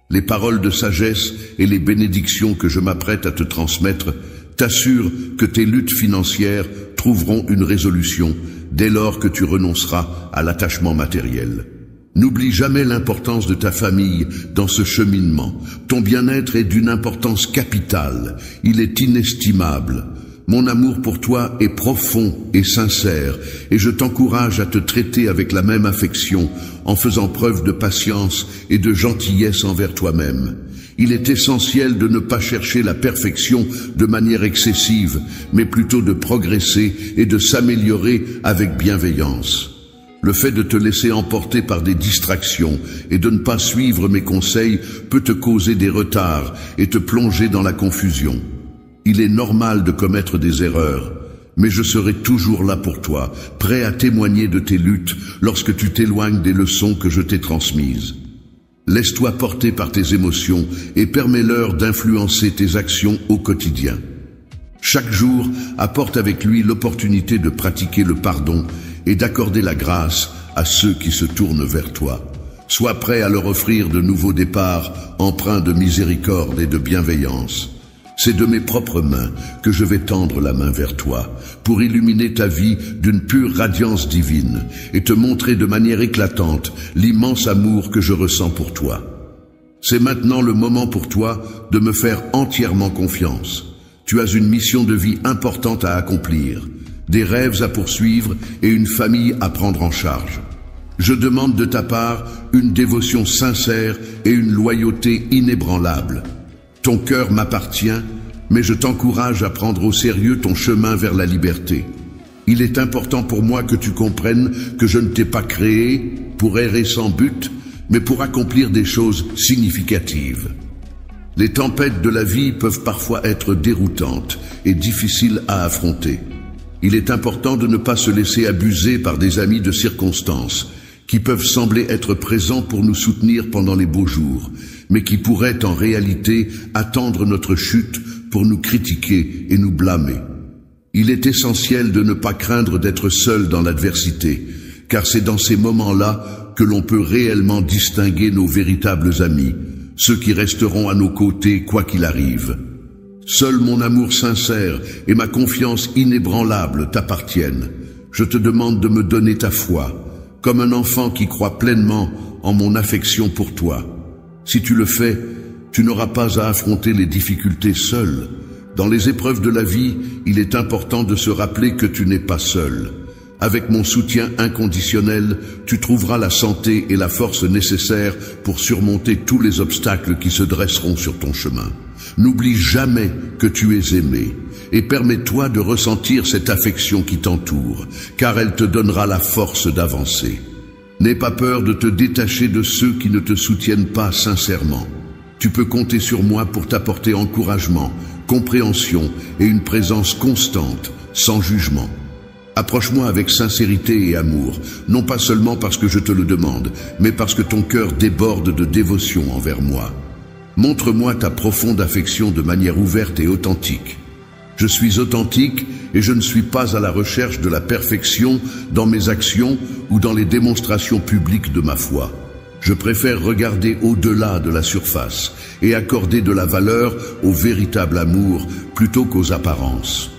Les paroles de sagesse et les bénédictions que je m'apprête à te transmettre t'assurent que tes luttes financières trouveront une résolution dès lors que tu renonceras à l'attachement matériel. N'oublie jamais l'importance de ta famille dans ce cheminement. Ton bien-être est d'une importance capitale. Il est inestimable. Mon amour pour toi est profond et sincère, et je t'encourage à te traiter avec la même affection, en faisant preuve de patience et de gentillesse envers toi-même. Il est essentiel de ne pas chercher la perfection de manière excessive, mais plutôt de progresser et de s'améliorer avec bienveillance. Le fait de te laisser emporter par des distractions et de ne pas suivre mes conseils peut te causer des retards et te plonger dans la confusion. Il est normal de commettre des erreurs, mais je serai toujours là pour toi, prêt à témoigner de tes luttes lorsque tu t'éloignes des leçons que je t'ai transmises. Laisse-toi porter par tes émotions et permets-leur d'influencer tes actions au quotidien. Chaque jour apporte avec lui l'opportunité de pratiquer le pardon et d'accorder la grâce à ceux qui se tournent vers toi. Sois prêt à leur offrir de nouveaux départs empreints de miséricorde et de bienveillance. C'est de mes propres mains que je vais tendre la main vers toi pour illuminer ta vie d'une pure radiance divine et te montrer de manière éclatante l'immense amour que je ressens pour toi. C'est maintenant le moment pour toi de me faire entièrement confiance. Tu as une mission de vie importante à accomplir, des rêves à poursuivre et une famille à prendre en charge. Je demande de ta part une dévotion sincère et une loyauté inébranlable. Ton cœur m'appartient, mais je t'encourage à prendre au sérieux ton chemin vers la liberté. Il est important pour moi que tu comprennes que je ne t'ai pas créé pour errer sans but, mais pour accomplir des choses significatives. Les tempêtes de la vie peuvent parfois être déroutantes et difficiles à affronter. Il est important de ne pas se laisser abuser par des amis de circonstance qui peuvent sembler être présents pour nous soutenir pendant les beaux jours, mais qui pourraient en réalité attendre notre chute pour nous critiquer et nous blâmer. Il est essentiel de ne pas craindre d'être seul dans l'adversité, car c'est dans ces moments-là que l'on peut réellement distinguer nos véritables amis, ceux qui resteront à nos côtés quoi qu'il arrive. Seul mon amour sincère et ma confiance inébranlable t'appartiennent. Je te demande de me donner ta foi, comme un enfant qui croit pleinement en mon affection pour toi. Si tu le fais, tu n'auras pas à affronter les difficultés seul. Dans les épreuves de la vie, il est important de se rappeler que tu n'es pas seul. Avec mon soutien inconditionnel, tu trouveras la santé et la force nécessaires pour surmonter tous les obstacles qui se dresseront sur ton chemin. N'oublie jamais que tu es aimé et permets-toi de ressentir cette affection qui t'entoure, car elle te donnera la force d'avancer. N'aie pas peur de te détacher de ceux qui ne te soutiennent pas sincèrement. Tu peux compter sur moi pour t'apporter encouragement, compréhension et une présence constante, sans jugement. Approche-moi avec sincérité et amour, non pas seulement parce que je te le demande, mais parce que ton cœur déborde de dévotion envers moi. Montre-moi ta profonde affection de manière ouverte et authentique. Je suis authentique et je ne suis pas à la recherche de la perfection dans mes actions ou dans les démonstrations publiques de ma foi. Je préfère regarder au-delà de la surface et accorder de la valeur au véritable amour plutôt qu'aux apparences.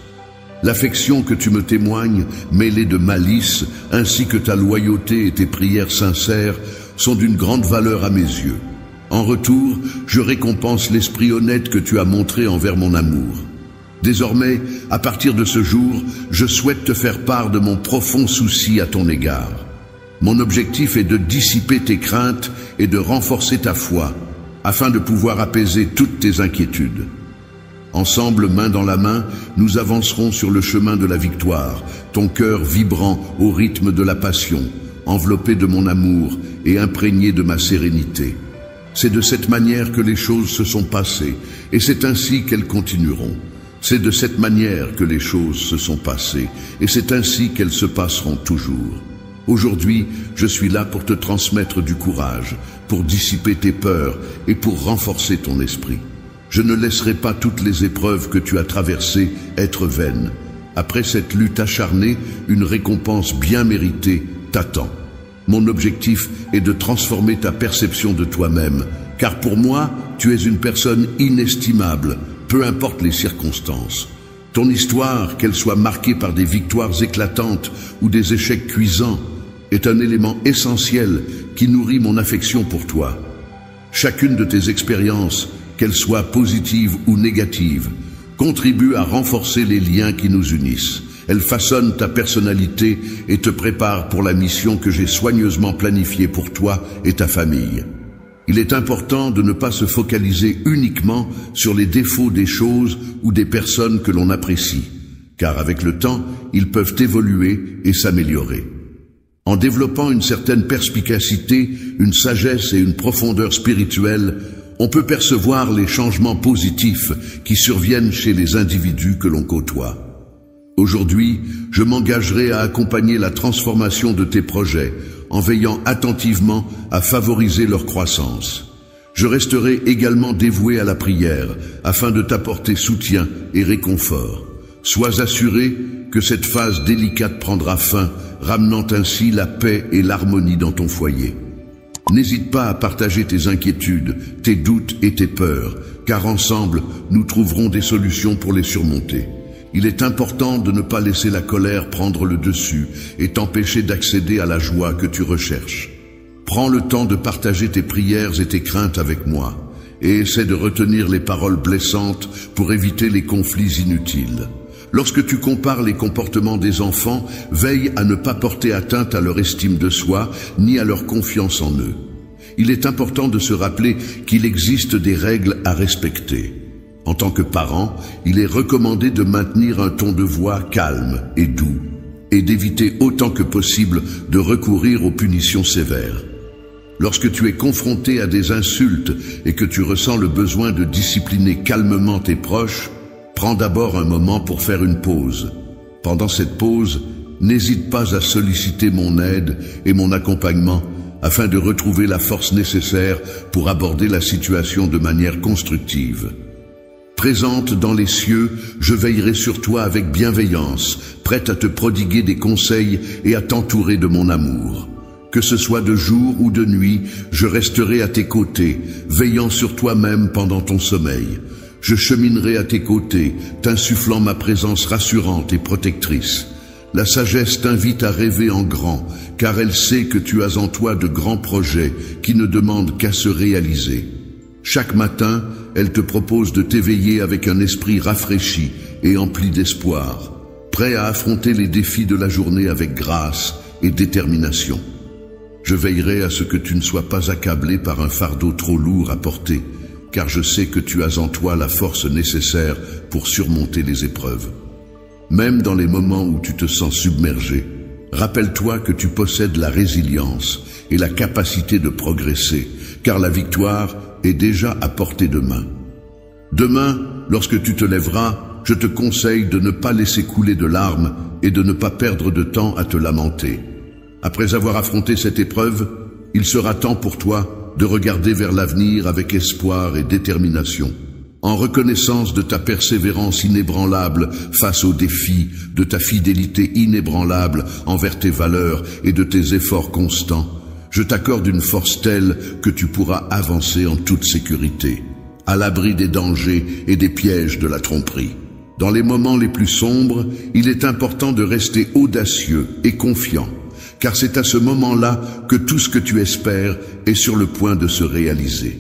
L'affection que tu me témoignes, mêlée de malice, ainsi que ta loyauté et tes prières sincères, sont d'une grande valeur à mes yeux. En retour, je récompense l'esprit honnête que tu as montré envers mon amour. Désormais, à partir de ce jour, je souhaite te faire part de mon profond souci à ton égard. Mon objectif est de dissiper tes craintes et de renforcer ta foi, afin de pouvoir apaiser toutes tes inquiétudes. Ensemble, main dans la main, nous avancerons sur le chemin de la victoire, ton cœur vibrant au rythme de la passion, enveloppé de mon amour et imprégné de ma sérénité. C'est de cette manière que les choses se sont passées, et c'est ainsi qu'elles continueront. C'est de cette manière que les choses se sont passées, et c'est ainsi qu'elles se passeront toujours. Aujourd'hui, je suis là pour te transmettre du courage, pour dissiper tes peurs et pour renforcer ton esprit. Je ne laisserai pas toutes les épreuves que tu as traversées être vaines. Après cette lutte acharnée, une récompense bien méritée t'attend. Mon objectif est de transformer ta perception de toi-même, car pour moi, tu es une personne inestimable, peu importe les circonstances. Ton histoire, qu'elle soit marquée par des victoires éclatantes ou des échecs cuisants, est un élément essentiel qui nourrit mon affection pour toi. Chacune de tes expériences, qu'elles soient positives ou négatives, contribue à renforcer les liens qui nous unissent. Elle façonne ta personnalité et te prépare pour la mission que j'ai soigneusement planifiée pour toi et ta famille. Il est important de ne pas se focaliser uniquement sur les défauts des choses ou des personnes que l'on apprécie, car avec le temps, ils peuvent évoluer et s'améliorer. En développant une certaine perspicacité, une sagesse et une profondeur spirituelle, on peut percevoir les changements positifs qui surviennent chez les individus que l'on côtoie. Aujourd'hui, je m'engagerai à accompagner la transformation de tes projets en veillant attentivement à favoriser leur croissance. Je resterai également dévoué à la prière afin de t'apporter soutien et réconfort. Sois assuré que cette phase délicate prendra fin, ramenant ainsi la paix et l'harmonie dans ton foyer. N'hésite pas à partager tes inquiétudes, tes doutes et tes peurs, car ensemble, nous trouverons des solutions pour les surmonter. Il est important de ne pas laisser la colère prendre le dessus et t'empêcher d'accéder à la joie que tu recherches. Prends le temps de partager tes prières et tes craintes avec moi, et essaie de retenir les paroles blessantes pour éviter les conflits inutiles. Lorsque tu compares les comportements des enfants, veille à ne pas porter atteinte à leur estime de soi, ni à leur confiance en eux. Il est important de se rappeler qu'il existe des règles à respecter. En tant que parent, il est recommandé de maintenir un ton de voix calme et doux, et d'éviter autant que possible de recourir aux punitions sévères. Lorsque tu es confronté à des insultes et que tu ressens le besoin de discipliner calmement tes proches, prends d'abord un moment pour faire une pause. Pendant cette pause, n'hésite pas à solliciter mon aide et mon accompagnement afin de retrouver la force nécessaire pour aborder la situation de manière constructive. Présente dans les cieux, je veillerai sur toi avec bienveillance, prête à te prodiguer des conseils et à t'entourer de mon amour. Que ce soit de jour ou de nuit, je resterai à tes côtés, veillant sur toi-même pendant ton sommeil. Je cheminerai à tes côtés, t'insufflant ma présence rassurante et protectrice. La sagesse t'invite à rêver en grand, car elle sait que tu as en toi de grands projets qui ne demandent qu'à se réaliser. Chaque matin, elle te propose de t'éveiller avec un esprit rafraîchi et empli d'espoir. prêt à affronter les défis de la journée avec grâce et détermination. Je veillerai à ce que tu ne sois pas accablé par un fardeau trop lourd à porter, car je sais que tu as en toi la force nécessaire pour surmonter les épreuves. Même dans les moments où tu te sens submergé, rappelle-toi que tu possèdes la résilience et la capacité de progresser, car la victoire est déjà à portée de main. Demain, lorsque tu te lèveras, je te conseille de ne pas laisser couler de larmes et de ne pas perdre de temps à te lamenter. Après avoir affronté cette épreuve, il sera temps pour toi de regarder vers l'avenir avec espoir et détermination, en reconnaissance de ta persévérance inébranlable face aux défis, de ta fidélité inébranlable envers tes valeurs et de tes efforts constants. Je t'accorde une force telle que tu pourras avancer en toute sécurité, à l'abri des dangers et des pièges de la tromperie. Dans les moments les plus sombres, il est important de rester audacieux et confiant, car c'est à ce moment-là que tout ce que tu espères est sur le point de se réaliser.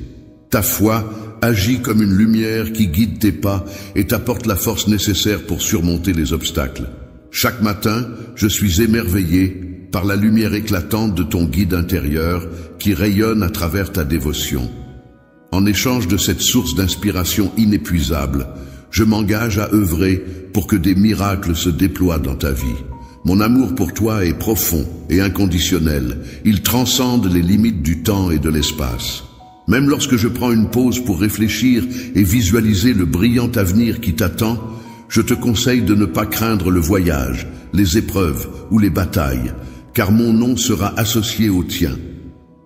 Ta foi agit comme une lumière qui guide tes pas et t'apporte la force nécessaire pour surmonter les obstacles. Chaque matin, je suis émerveillé par la lumière éclatante de ton guide intérieur qui rayonne à travers ta dévotion. En échange de cette source d'inspiration inépuisable, je m'engage à œuvrer pour que des miracles se déploient dans ta vie. Mon amour pour toi est profond et inconditionnel. Il transcende les limites du temps et de l'espace. Même lorsque je prends une pause pour réfléchir et visualiser le brillant avenir qui t'attend, je te conseille de ne pas craindre le voyage, les épreuves ou les batailles, car mon nom sera associé au tien.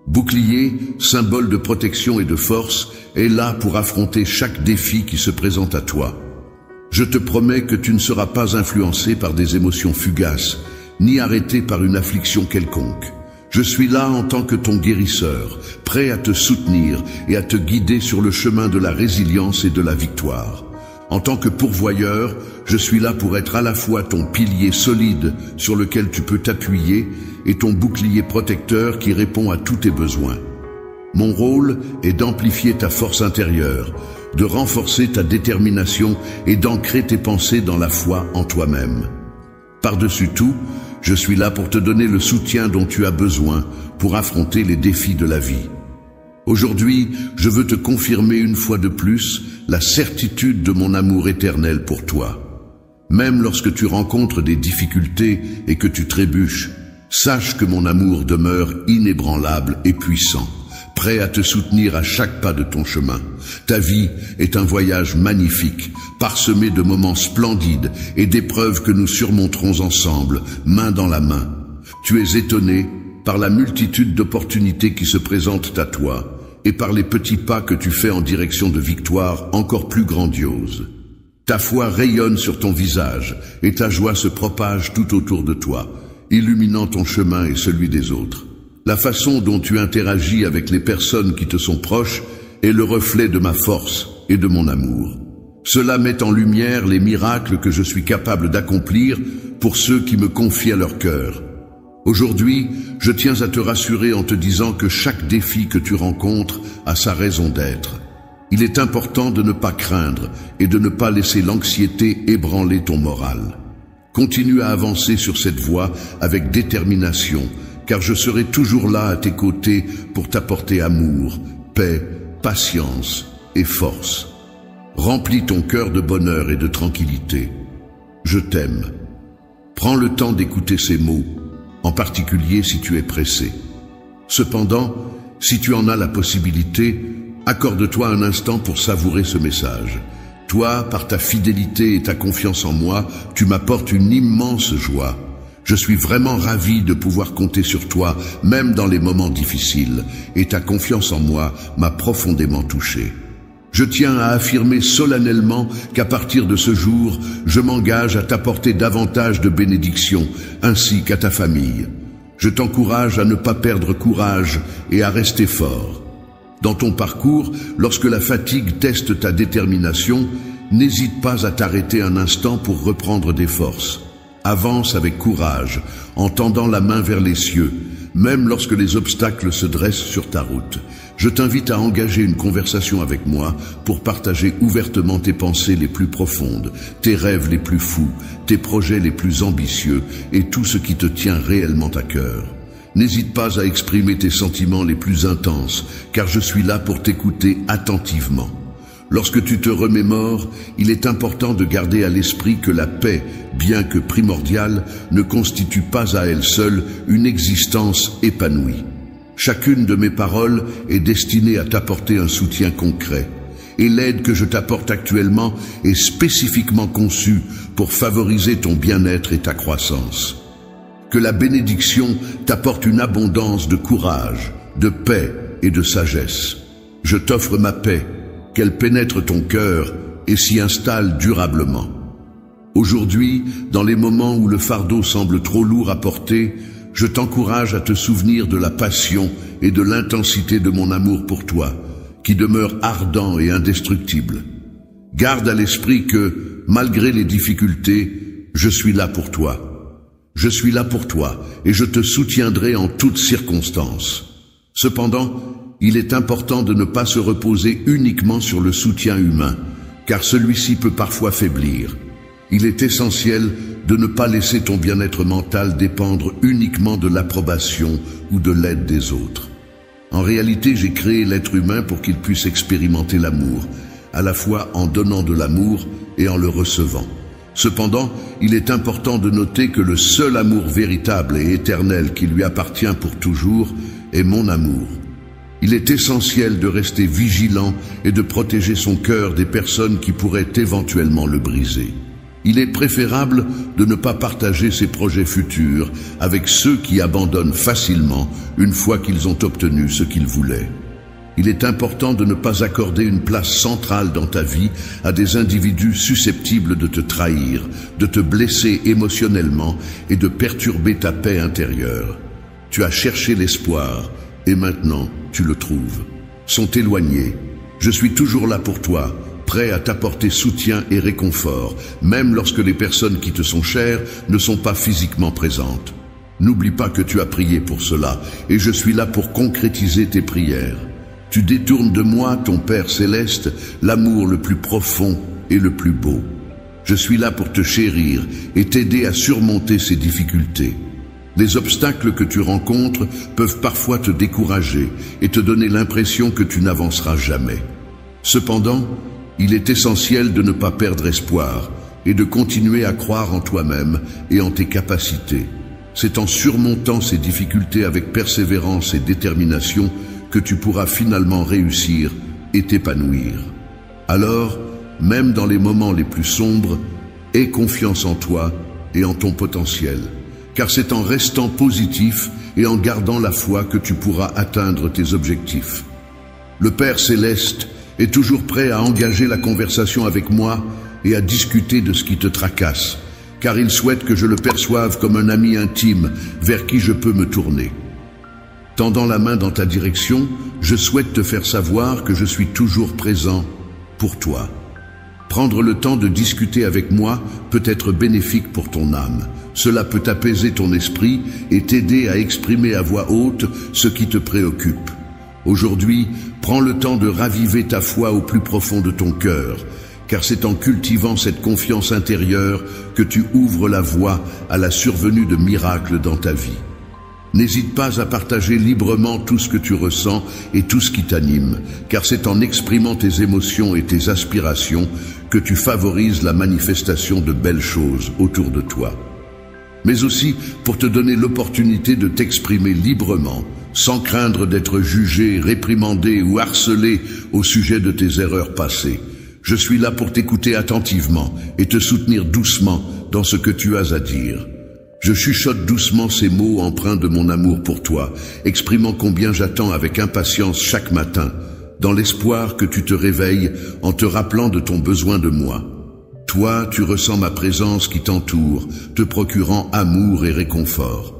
Bouclier, symbole de protection et de force, est là pour affronter chaque défi qui se présente à toi. Je te promets que tu ne seras pas influencé par des émotions fugaces, ni arrêté par une affliction quelconque. Je suis là en tant que ton guérisseur, prêt à te soutenir et à te guider sur le chemin de la résilience et de la victoire. En tant que pourvoyeur, je suis là pour être à la fois ton pilier solide sur lequel tu peux t'appuyer et ton bouclier protecteur qui répond à tous tes besoins. Mon rôle est d'amplifier ta force intérieure, de renforcer ta détermination et d'ancrer tes pensées dans la foi en toi-même. Par-dessus tout, je suis là pour te donner le soutien dont tu as besoin pour affronter les défis de la vie. Aujourd'hui, je veux te confirmer une fois de plus la certitude de mon amour éternel pour toi. Même lorsque tu rencontres des difficultés et que tu trébuches, sache que mon amour demeure inébranlable et puissant, prêt à te soutenir à chaque pas de ton chemin. Ta vie est un voyage magnifique, parsemé de moments splendides et d'épreuves que nous surmonterons ensemble, main dans la main. Tu es étonné par la multitude d'opportunités qui se présentent à toi et par les petits pas que tu fais en direction de victoires encore plus grandioses. Ta foi rayonne sur ton visage et ta joie se propage tout autour de toi, illuminant ton chemin et celui des autres. La façon dont tu interagis avec les personnes qui te sont proches est le reflet de ma force et de mon amour. Cela met en lumière les miracles que je suis capable d'accomplir pour ceux qui me confient à leur cœur. Aujourd'hui, je tiens à te rassurer en te disant que chaque défi que tu rencontres a sa raison d'être. Il est important de ne pas craindre et de ne pas laisser l'anxiété ébranler ton moral. Continue à avancer sur cette voie avec détermination, car je serai toujours là à tes côtés pour t'apporter amour, paix, patience et force. Remplis ton cœur de bonheur et de tranquillité. Je t'aime. Prends le temps d'écouter ces mots, en particulier si tu es pressé. Cependant, si tu en as la possibilité, accorde-toi un instant pour savourer ce message. Toi, par ta fidélité et ta confiance en moi, tu m'apportes une immense joie. Je suis vraiment ravi de pouvoir compter sur toi, même dans les moments difficiles, et ta confiance en moi m'a profondément touché. Je tiens à affirmer solennellement qu'à partir de ce jour, je m'engage à t'apporter davantage de bénédictions, ainsi qu'à ta famille. Je t'encourage à ne pas perdre courage et à rester fort. Dans ton parcours, lorsque la fatigue teste ta détermination, n'hésite pas à t'arrêter un instant pour reprendre des forces. Avance avec courage, en tendant la main vers les cieux, même lorsque les obstacles se dressent sur ta route. Je t'invite à engager une conversation avec moi pour partager ouvertement tes pensées les plus profondes, tes rêves les plus fous, tes projets les plus ambitieux et tout ce qui te tient réellement à cœur. N'hésite pas à exprimer tes sentiments les plus intenses, car je suis là pour t'écouter attentivement. Lorsque tu te remémores, il est important de garder à l'esprit que la paix, bien que primordiale, ne constitue pas à elle seule une existence épanouie. Chacune de mes paroles est destinée à t'apporter un soutien concret, et l'aide que je t'apporte actuellement est spécifiquement conçue pour favoriser ton bien-être et ta croissance. Que la bénédiction t'apporte une abondance de courage, de paix et de sagesse. Je t'offre ma paix, qu'elle pénètre ton cœur et s'y installe durablement. Aujourd'hui, dans les moments où le fardeau semble trop lourd à porter, je t'encourage à te souvenir de la passion et de l'intensité de mon amour pour toi, qui demeure ardent et indestructible. Garde à l'esprit que, malgré les difficultés, je suis là pour toi. Je suis là pour toi et je te soutiendrai en toutes circonstances. Cependant, il est important de ne pas se reposer uniquement sur le soutien humain, car celui-ci peut parfois faiblir. Il est essentiel de ne pas laisser ton bien-être mental dépendre uniquement de l'approbation ou de l'aide des autres. En réalité, j'ai créé l'être humain pour qu'il puisse expérimenter l'amour, à la fois en donnant de l'amour et en le recevant. Cependant, il est important de noter que le seul amour véritable et éternel qui lui appartient pour toujours est mon amour. Il est essentiel de rester vigilant et de protéger son cœur des personnes qui pourraient éventuellement le briser. Il est préférable de ne pas partager ses projets futurs avec ceux qui abandonnent facilement une fois qu'ils ont obtenu ce qu'ils voulaient. Il est important de ne pas accorder une place centrale dans ta vie à des individus susceptibles de te trahir, de te blesser émotionnellement et de perturber ta paix intérieure. Tu as cherché l'espoir et maintenant tu le trouves. Sont éloignés. Je suis toujours là pour toi, prêt à t'apporter soutien et réconfort, même lorsque les personnes qui te sont chères ne sont pas physiquement présentes. N'oublie pas que tu as prié pour cela, et je suis là pour concrétiser tes prières. Tu détournes de moi, ton Père céleste, l'amour le plus profond et le plus beau. Je suis là pour te chérir et t'aider à surmonter ces difficultés. Les obstacles que tu rencontres peuvent parfois te décourager et te donner l'impression que tu n'avanceras jamais. Cependant, il est essentiel de ne pas perdre espoir et de continuer à croire en toi-même et en tes capacités. C'est en surmontant ces difficultés avec persévérance et détermination que tu pourras finalement réussir et t'épanouir. Alors, même dans les moments les plus sombres, aie confiance en toi et en ton potentiel, car c'est en restant positif et en gardant la foi que tu pourras atteindre tes objectifs. Le Père céleste est toujours prêt à engager la conversation avec moi et à discuter de ce qui te tracasse, car il souhaite que je le perçoive comme un ami intime vers qui je peux me tourner. Tendant la main dans ta direction, je souhaite te faire savoir que je suis toujours présent pour toi. Prendre le temps de discuter avec moi peut être bénéfique pour ton âme. Cela peut apaiser ton esprit et t'aider à exprimer à voix haute ce qui te préoccupe. Aujourd'hui, prends le temps de raviver ta foi au plus profond de ton cœur, car c'est en cultivant cette confiance intérieure que tu ouvres la voie à la survenue de miracles dans ta vie. N'hésite pas à partager librement tout ce que tu ressens et tout ce qui t'anime, car c'est en exprimant tes émotions et tes aspirations que tu favorises la manifestation de belles choses autour de toi. Mais aussi pour te donner l'opportunité de t'exprimer librement, sans craindre d'être jugé, réprimandé ou harcelé au sujet de tes erreurs passées. Je suis là pour t'écouter attentivement et te soutenir doucement dans ce que tu as à dire. Je chuchote doucement ces mots empreints de mon amour pour toi, exprimant combien j'attends avec impatience chaque matin, dans l'espoir que tu te réveilles en te rappelant de ton besoin de moi. Toi, tu ressens ma présence qui t'entoure, te procurant amour et réconfort.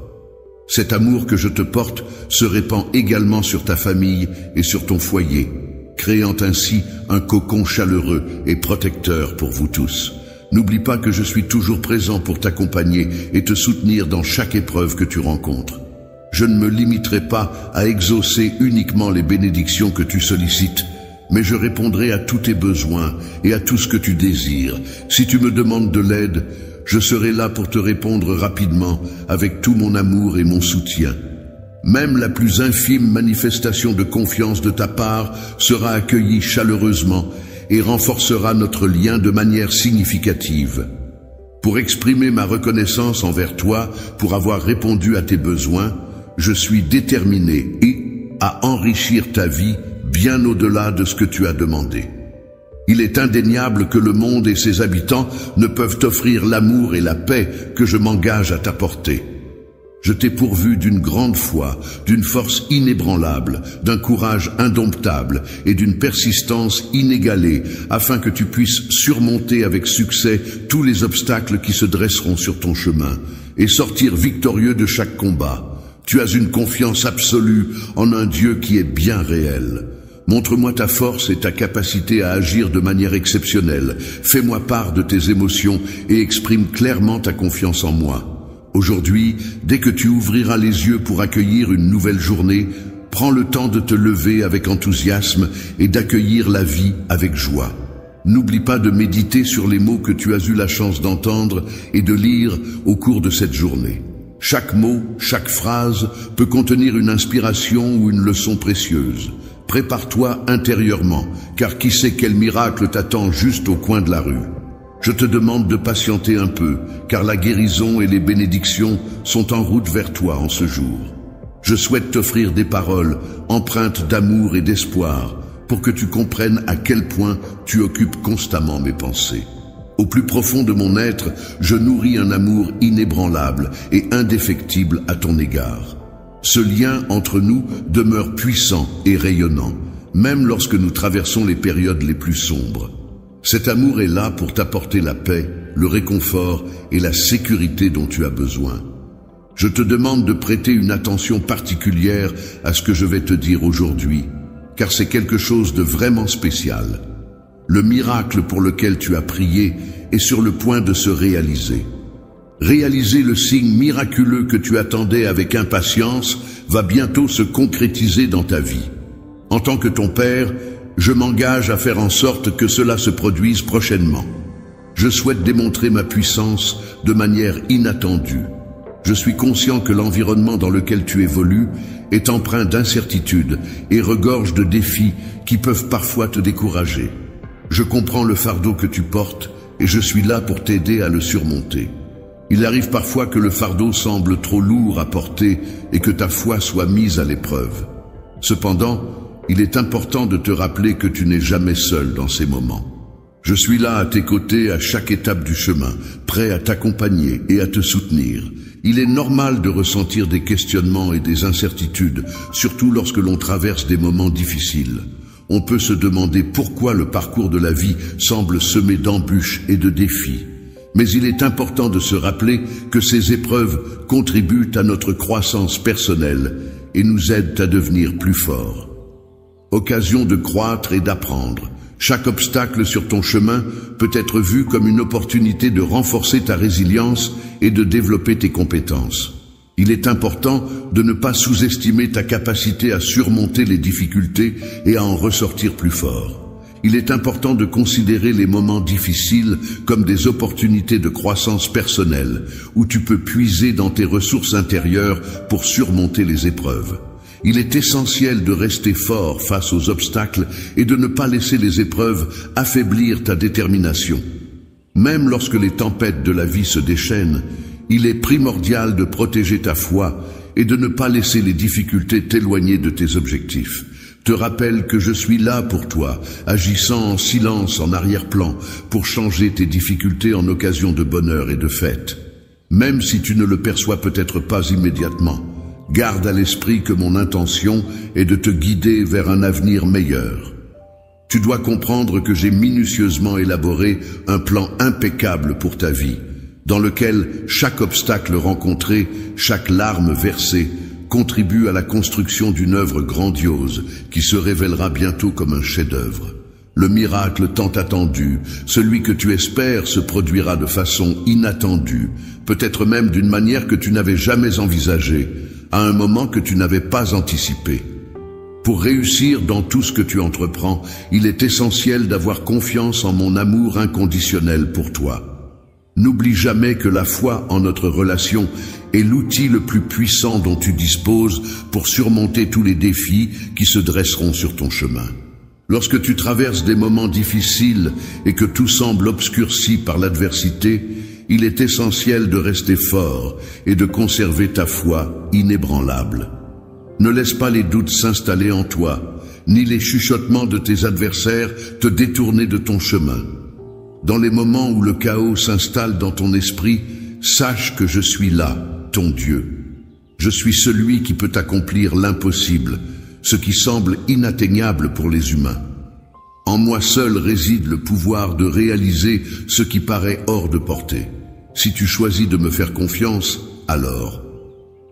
Cet amour que je te porte se répand également sur ta famille et sur ton foyer, créant ainsi un cocon chaleureux et protecteur pour vous tous. N'oublie pas que je suis toujours présent pour t'accompagner et te soutenir dans chaque épreuve que tu rencontres. Je ne me limiterai pas à exaucer uniquement les bénédictions que tu sollicites, mais je répondrai à tous tes besoins et à tout ce que tu désires. Si tu me demandes de l'aide, je serai là pour te répondre rapidement avec tout mon amour et mon soutien. Même la plus infime manifestation de confiance de ta part sera accueillie chaleureusement et renforcera notre lien de manière significative. Pour exprimer ma reconnaissance envers toi, pour avoir répondu à tes besoins, je suis déterminé à enrichir ta vie bien au-delà de ce que tu as demandé. Il est indéniable que le monde et ses habitants ne peuvent t'offrir l'amour et la paix que je m'engage à t'apporter. Je t'ai pourvu d'une grande foi, d'une force inébranlable, d'un courage indomptable et d'une persistance inégalée, afin que tu puisses surmonter avec succès tous les obstacles qui se dresseront sur ton chemin et sortir victorieux de chaque combat. Tu as une confiance absolue en un Dieu qui est bien réel. Montre-moi ta force et ta capacité à agir de manière exceptionnelle. Fais-moi part de tes émotions et exprime clairement ta confiance en moi. Aujourd'hui, dès que tu ouvriras les yeux pour accueillir une nouvelle journée, prends le temps de te lever avec enthousiasme et d'accueillir la vie avec joie. N'oublie pas de méditer sur les mots que tu as eu la chance d'entendre et de lire au cours de cette journée. Chaque mot, chaque phrase peut contenir une inspiration ou une leçon précieuse. Prépare-toi intérieurement, car qui sait quel miracle t'attend juste au coin de la rue. Je te demande de patienter un peu, car la guérison et les bénédictions sont en route vers toi en ce jour. Je souhaite t'offrir des paroles empreintes d'amour et d'espoir, pour que tu comprennes à quel point tu occupes constamment mes pensées. Au plus profond de mon être, je nourris un amour inébranlable et indéfectible à ton égard. Ce lien entre nous demeure puissant et rayonnant, même lorsque nous traversons les périodes les plus sombres. Cet amour est là pour t'apporter la paix, le réconfort et la sécurité dont tu as besoin. Je te demande de prêter une attention particulière à ce que je vais te dire aujourd'hui, car c'est quelque chose de vraiment spécial. Le miracle pour lequel tu as prié est sur le point de se réaliser. Réaliser le signe miraculeux que tu attendais avec impatience va bientôt se concrétiser dans ta vie. En tant que ton père, je m'engage à faire en sorte que cela se produise prochainement. Je souhaite démontrer ma puissance de manière inattendue. Je suis conscient que l'environnement dans lequel tu évolues est empreint d'incertitudes et regorge de défis qui peuvent parfois te décourager. Je comprends le fardeau que tu portes et je suis là pour t'aider à le surmonter. Il arrive parfois que le fardeau semble trop lourd à porter et que ta foi soit mise à l'épreuve. Cependant, il est important de te rappeler que tu n'es jamais seul dans ces moments. Je suis là à tes côtés à chaque étape du chemin, prêt à t'accompagner et à te soutenir. Il est normal de ressentir des questionnements et des incertitudes, surtout lorsque l'on traverse des moments difficiles. On peut se demander pourquoi le parcours de la vie semble semé d'embûches et de défis. Mais il est important de se rappeler que ces épreuves contribuent à notre croissance personnelle et nous aident à devenir plus forts. Occasion de croître et d'apprendre. Chaque obstacle sur ton chemin peut être vu comme une opportunité de renforcer ta résilience et de développer tes compétences. Il est important de ne pas sous-estimer ta capacité à surmonter les difficultés et à en ressortir plus fort. Il est important de considérer les moments difficiles comme des opportunités de croissance personnelle, où tu peux puiser dans tes ressources intérieures pour surmonter les épreuves. Il est essentiel de rester fort face aux obstacles et de ne pas laisser les épreuves affaiblir ta détermination. Même lorsque les tempêtes de la vie se déchaînent, il est primordial de protéger ta foi et de ne pas laisser les difficultés t'éloigner de tes objectifs. Te rappelle que je suis là pour toi, agissant en silence en arrière-plan pour changer tes difficultés en occasion de bonheur et de fête. Même si tu ne le perçois peut-être pas immédiatement, garde à l'esprit que mon intention est de te guider vers un avenir meilleur. Tu dois comprendre que j'ai minutieusement élaboré un plan impeccable pour ta vie, dans lequel chaque obstacle rencontré, chaque larme versée, contribue à la construction d'une œuvre grandiose qui se révélera bientôt comme un chef-d'œuvre. Le miracle tant attendu, celui que tu espères, se produira de façon inattendue, peut-être même d'une manière que tu n'avais jamais envisagée, à un moment que tu n'avais pas anticipé. Pour réussir dans tout ce que tu entreprends, il est essentiel d'avoir confiance en mon amour inconditionnel pour toi. N'oublie jamais que la foi en notre relation est l'outil le plus puissant dont tu disposes pour surmonter tous les défis qui se dresseront sur ton chemin. Lorsque tu traverses des moments difficiles et que tout semble obscurci par l'adversité, il est essentiel de rester fort et de conserver ta foi inébranlable. Ne laisse pas les doutes s'installer en toi, ni les chuchotements de tes adversaires te détourner de ton chemin. Dans les moments où le chaos s'installe dans ton esprit, sache que je suis là, ton Dieu. Je suis celui qui peut accomplir l'impossible, ce qui semble inatteignable pour les humains. En moi seul réside le pouvoir de réaliser ce qui paraît hors de portée. Si tu choisis de me faire confiance, alors,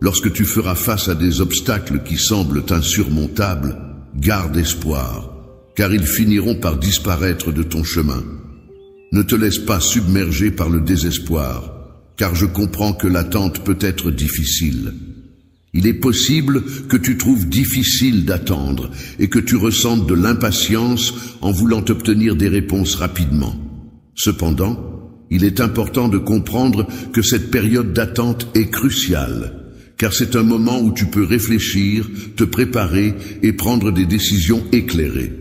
lorsque tu feras face à des obstacles qui semblent insurmontables, garde espoir, car ils finiront par disparaître de ton chemin. Ne te laisse pas submerger par le désespoir, car je comprends que l'attente peut être difficile. Il est possible que tu trouves difficile d'attendre et que tu ressentes de l'impatience en voulant obtenir des réponses rapidement. Cependant, il est important de comprendre que cette période d'attente est cruciale, car c'est un moment où tu peux réfléchir, te préparer et prendre des décisions éclairées.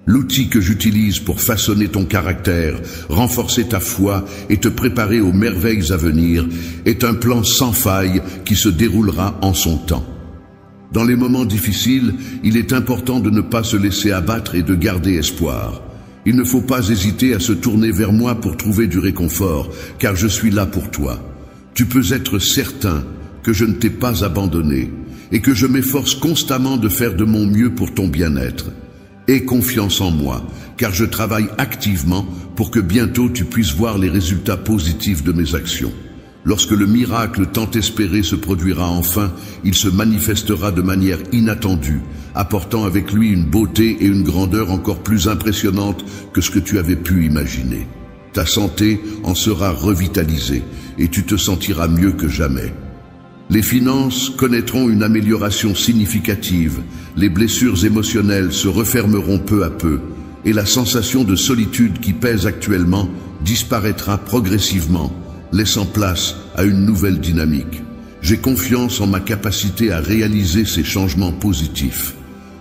L'outil que j'utilise pour façonner ton caractère, renforcer ta foi et te préparer aux merveilles à venir est un plan sans faille qui se déroulera en son temps. Dans les moments difficiles, il est important de ne pas se laisser abattre et de garder espoir. Il ne faut pas hésiter à se tourner vers moi pour trouver du réconfort, car je suis là pour toi. Tu peux être certain que je ne t'ai pas abandonné et que je m'efforce constamment de faire de mon mieux pour ton bien-être. Aie confiance en moi, car je travaille activement pour que bientôt tu puisses voir les résultats positifs de mes actions. Lorsque le miracle tant espéré se produira enfin, il se manifestera de manière inattendue, apportant avec lui une beauté et une grandeur encore plus impressionnantes que ce que tu avais pu imaginer. Ta santé en sera revitalisée et tu te sentiras mieux que jamais. Les finances connaîtront une amélioration significative, les blessures émotionnelles se refermeront peu à peu, et la sensation de solitude qui pèse actuellement disparaîtra progressivement, laissant place à une nouvelle dynamique. J'ai confiance en ma capacité à réaliser ces changements positifs.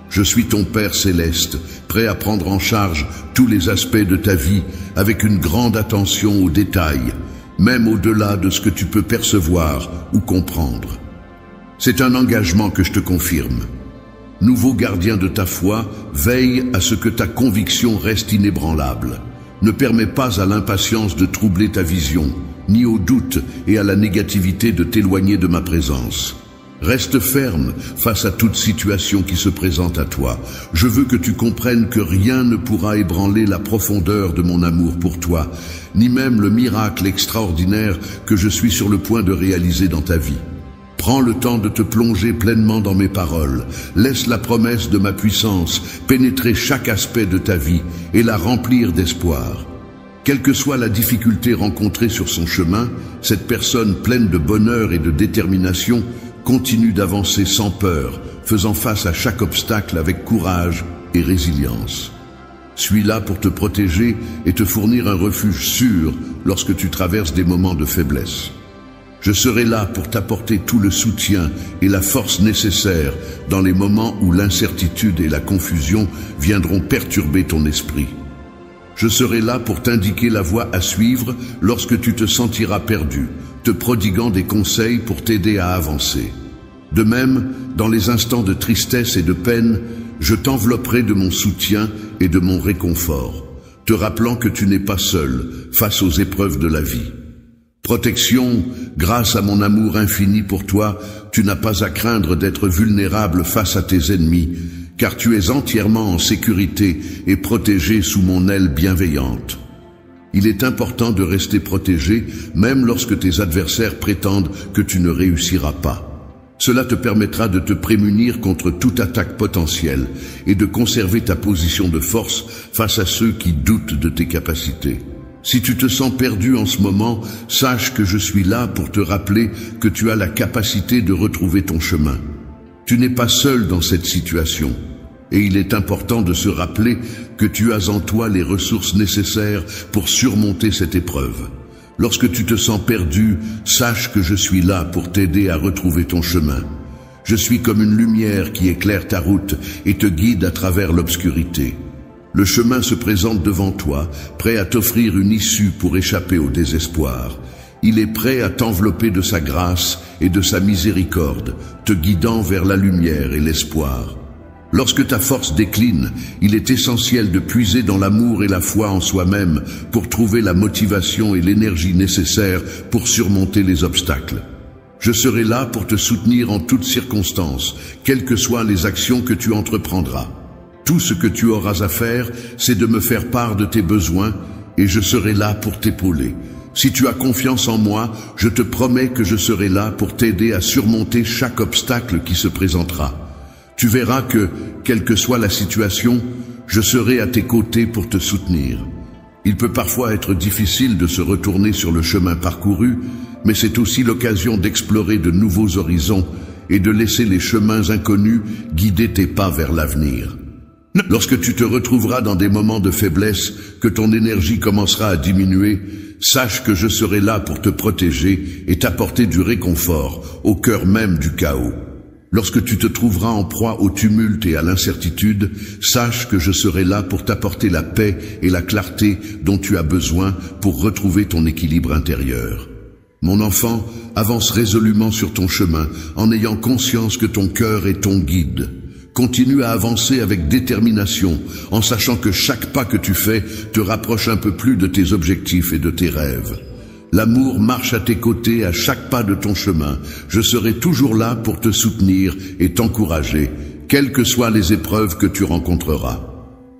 Je suis ton Père céleste, prêt à prendre en charge tous les aspects de ta vie avec une grande attention aux détails, même au-delà de ce que tu peux percevoir ou comprendre. C'est un engagement que je te confirme. Nouveau gardien de ta foi, veille à ce que ta conviction reste inébranlable. Ne permets pas à l'impatience de troubler ta vision, ni au doute et à la négativité de t'éloigner de ma présence. Reste ferme face à toute situation qui se présente à toi. Je veux que tu comprennes que rien ne pourra ébranler la profondeur de mon amour pour toi, ni même le miracle extraordinaire que je suis sur le point de réaliser dans ta vie. Prends le temps de te plonger pleinement dans mes paroles. Laisse la promesse de ma puissance pénétrer chaque aspect de ta vie et la remplir d'espoir. Quelle que soit la difficulté rencontrée sur son chemin, cette personne pleine de bonheur et de détermination continue d'avancer sans peur, faisant face à chaque obstacle avec courage et résilience. Suis là pour te protéger et te fournir un refuge sûr lorsque tu traverses des moments de faiblesse. Je serai là pour t'apporter tout le soutien et la force nécessaires dans les moments où l'incertitude et la confusion viendront perturber ton esprit. Je serai là pour t'indiquer la voie à suivre lorsque tu te sentiras perdu, te prodiguant des conseils pour t'aider à avancer. De même, dans les instants de tristesse et de peine, je t'envelopperai de mon soutien et de mon réconfort, te rappelant que tu n'es pas seul face aux épreuves de la vie. Protection, grâce à mon amour infini pour toi, tu n'as pas à craindre d'être vulnérable face à tes ennemis, car tu es entièrement en sécurité et protégé sous mon aile bienveillante. Il est important de rester protégé, même lorsque tes adversaires prétendent que tu ne réussiras pas. Cela te permettra de te prémunir contre toute attaque potentielle et de conserver ta position de force face à ceux qui doutent de tes capacités. Si tu te sens perdu en ce moment, sache que je suis là pour te rappeler que tu as la capacité de retrouver ton chemin. Tu n'es pas seul dans cette situation. Et il est important de se rappeler que tu as en toi les ressources nécessaires pour surmonter cette épreuve. Lorsque tu te sens perdu, sache que je suis là pour t'aider à retrouver ton chemin. Je suis comme une lumière qui éclaire ta route et te guide à travers l'obscurité. Le chemin se présente devant toi, prêt à t'offrir une issue pour échapper au désespoir. Il est prêt à t'envelopper de sa grâce et de sa miséricorde, te guidant vers la lumière et l'espoir. Lorsque ta force décline, il est essentiel de puiser dans l'amour et la foi en soi-même pour trouver la motivation et l'énergie nécessaires pour surmonter les obstacles. Je serai là pour te soutenir en toutes circonstances, quelles que soient les actions que tu entreprendras. Tout ce que tu auras à faire, c'est de me faire part de tes besoins et je serai là pour t'épauler. Si tu as confiance en moi, je te promets que je serai là pour t'aider à surmonter chaque obstacle qui se présentera. Tu verras que, quelle que soit la situation, je serai à tes côtés pour te soutenir. Il peut parfois être difficile de se retourner sur le chemin parcouru, mais c'est aussi l'occasion d'explorer de nouveaux horizons et de laisser les chemins inconnus guider tes pas vers l'avenir. Lorsque tu te retrouveras dans des moments de faiblesse, que ton énergie commencera à diminuer, sache que je serai là pour te protéger et t'apporter du réconfort au cœur même du chaos. Lorsque tu te trouveras en proie au tumulte et à l'incertitude, sache que je serai là pour t'apporter la paix et la clarté dont tu as besoin pour retrouver ton équilibre intérieur. Mon enfant, avance résolument sur ton chemin en ayant conscience que ton cœur est ton guide. Continue à avancer avec détermination, en sachant que chaque pas que tu fais te rapproche un peu plus de tes objectifs et de tes rêves. L'amour marche à tes côtés à chaque pas de ton chemin. Je serai toujours là pour te soutenir et t'encourager, quelles que soient les épreuves que tu rencontreras.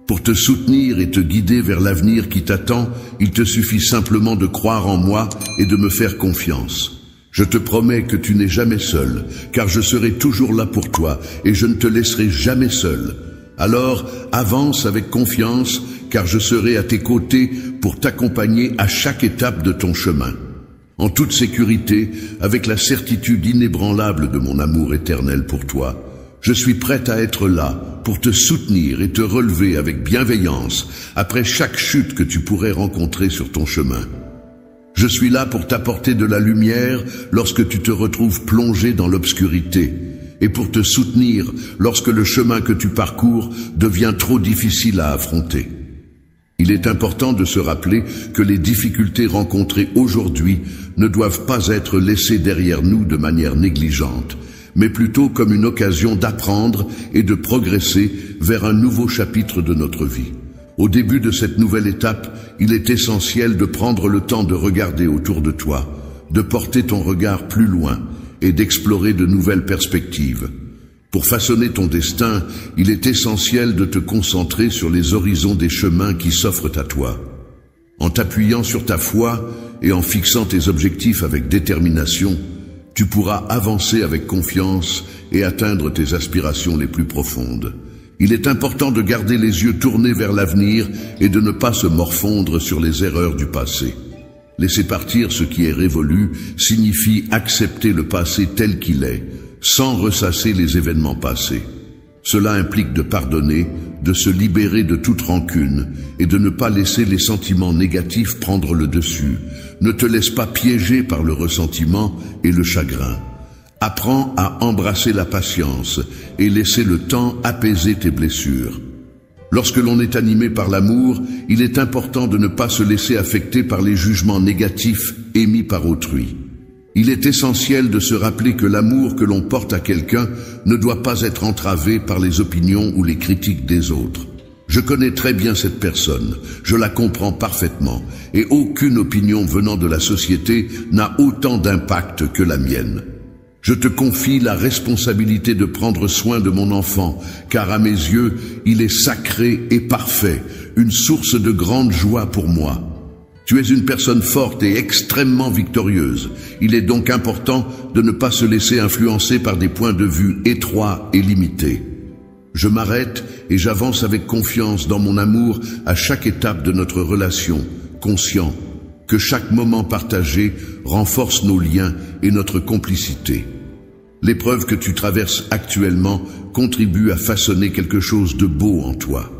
Pour te soutenir et te guider vers l'avenir qui t'attend, il te suffit simplement de croire en moi et de me faire confiance. Je te promets que tu n'es jamais seul, car je serai toujours là pour toi et je ne te laisserai jamais seul. Alors, avance avec confiance, car je serai à tes côtés pour t'accompagner à chaque étape de ton chemin. En toute sécurité, avec la certitude inébranlable de mon amour éternel pour toi, je suis prête à être là pour te soutenir et te relever avec bienveillance après chaque chute que tu pourrais rencontrer sur ton chemin. Je suis là pour t'apporter de la lumière lorsque tu te retrouves plongé dans l'obscurité et pour te soutenir lorsque le chemin que tu parcours devient trop difficile à affronter. Il est important de se rappeler que les difficultés rencontrées aujourd'hui ne doivent pas être laissées derrière nous de manière négligente, mais plutôt comme une occasion d'apprendre et de progresser vers un nouveau chapitre de notre vie. Au début de cette nouvelle étape, il est essentiel de prendre le temps de regarder autour de toi, de porter ton regard plus loin et d'explorer de nouvelles perspectives. Pour façonner ton destin, il est essentiel de te concentrer sur les horizons des chemins qui s'offrent à toi. En t'appuyant sur ta foi et en fixant tes objectifs avec détermination, tu pourras avancer avec confiance et atteindre tes aspirations les plus profondes. Il est important de garder les yeux tournés vers l'avenir et de ne pas se morfondre sur les erreurs du passé. Laisser partir ce qui est révolu signifie accepter le passé tel qu'il est, sans ressasser les événements passés. Cela implique de pardonner, de se libérer de toute rancune et de ne pas laisser les sentiments négatifs prendre le dessus. Ne te laisse pas piéger par le ressentiment et le chagrin. Apprends à embrasser la patience et laisser le temps apaiser tes blessures. Lorsque l'on est animé par l'amour, il est important de ne pas se laisser affecter par les jugements négatifs émis par autrui. Il est essentiel de se rappeler que l'amour que l'on porte à quelqu'un ne doit pas être entravé par les opinions ou les critiques des autres. Je connais très bien cette personne, je la comprends parfaitement, et aucune opinion venant de la société n'a autant d'impact que la mienne. Je te confie la responsabilité de prendre soin de mon enfant, car à mes yeux, il est sacré et parfait, une source de grande joie pour moi. Tu es une personne forte et extrêmement victorieuse. Il est donc important de ne pas se laisser influencer par des points de vue étroits et limités. Je m'arrête et j'avance avec confiance dans mon amour à chaque étape de notre relation, conscient que chaque moment partagé renforce nos liens et notre complicité. L'épreuve que tu traverses actuellement contribue à façonner quelque chose de beau en toi.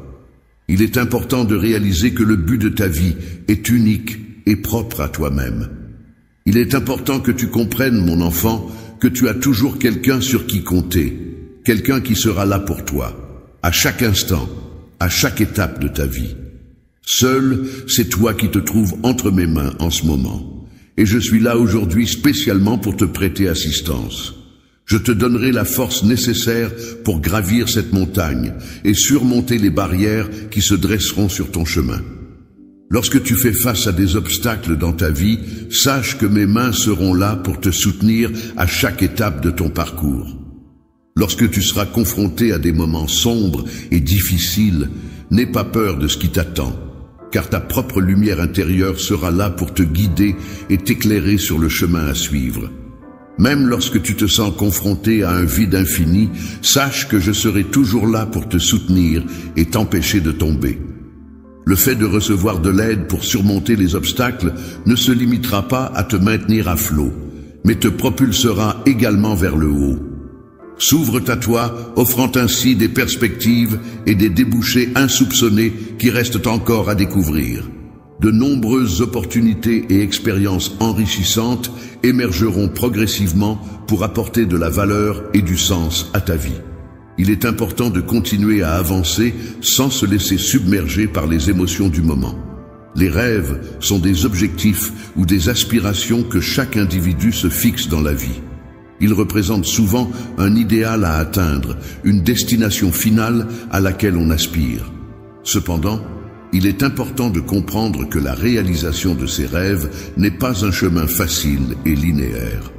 Il est important de réaliser que le but de ta vie est unique et propre à toi-même. Il est important que tu comprennes, mon enfant, que tu as toujours quelqu'un sur qui compter, quelqu'un qui sera là pour toi, à chaque instant, à chaque étape de ta vie. Seul, c'est toi qui te trouves entre mes mains en ce moment, et je suis là aujourd'hui spécialement pour te prêter assistance. Je te donnerai la force nécessaire pour gravir cette montagne et surmonter les barrières qui se dresseront sur ton chemin. Lorsque tu fais face à des obstacles dans ta vie, sache que mes mains seront là pour te soutenir à chaque étape de ton parcours. Lorsque tu seras confronté à des moments sombres et difficiles, n'aie pas peur de ce qui t'attend, car ta propre lumière intérieure sera là pour te guider et t'éclairer sur le chemin à suivre. Même lorsque tu te sens confronté à un vide infini, sache que je serai toujours là pour te soutenir et t'empêcher de tomber. Le fait de recevoir de l'aide pour surmonter les obstacles ne se limitera pas à te maintenir à flot, mais te propulsera également vers le haut. S'ouvre à toi, offrant ainsi des perspectives et des débouchés insoupçonnés qui restent encore à découvrir. De nombreuses opportunités et expériences enrichissantes émergeront progressivement pour apporter de la valeur et du sens à ta vie. Il est important de continuer à avancer sans se laisser submerger par les émotions du moment. Les rêves sont des objectifs ou des aspirations que chaque individu se fixe dans la vie. Ils représentent souvent un idéal à atteindre, une destination finale à laquelle on aspire. Cependant, il est important de comprendre que la réalisation de ces rêves n'est pas un chemin facile et linéaire.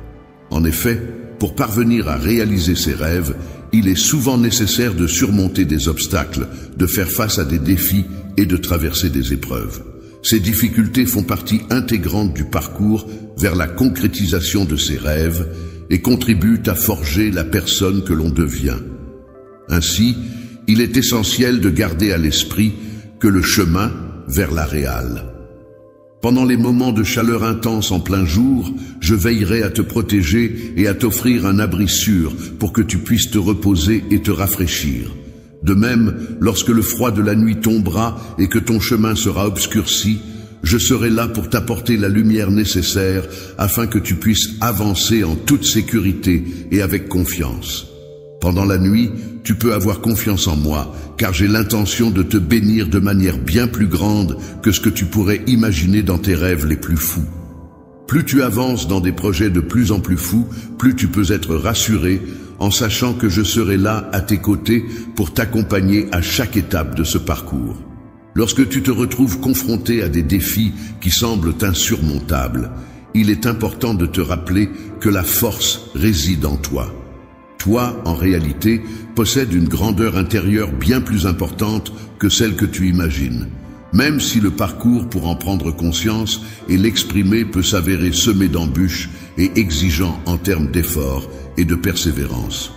En effet, pour parvenir à réaliser ces rêves, il est souvent nécessaire de surmonter des obstacles, de faire face à des défis et de traverser des épreuves. Ces difficultés font partie intégrante du parcours vers la concrétisation de ces rêves et contribuent à forger la personne que l'on devient. Ainsi, il est essentiel de garder à l'esprit que le chemin vers la réale. Pendant les moments de chaleur intense en plein jour, je veillerai à te protéger et à t'offrir un abri sûr pour que tu puisses te reposer et te rafraîchir. De même, lorsque le froid de la nuit tombera et que ton chemin sera obscurci, je serai là pour t'apporter la lumière nécessaire afin que tu puisses avancer en toute sécurité et avec confiance. Pendant la nuit, tu peux avoir confiance en moi, car j'ai l'intention de te bénir de manière bien plus grande que ce que tu pourrais imaginer dans tes rêves les plus fous. Plus tu avances dans des projets de plus en plus fous, plus tu peux être rassuré en sachant que je serai là à tes côtés pour t'accompagner à chaque étape de ce parcours. Lorsque tu te retrouves confronté à des défis qui semblent insurmontables, il est important de te rappeler que la force réside en toi. Toi, en réalité, possèdes une grandeur intérieure bien plus importante que celle que tu imagines. Même si le parcours pour en prendre conscience et l'exprimer peut s'avérer semé d'embûches et exigeant en termes d'efforts et de persévérance.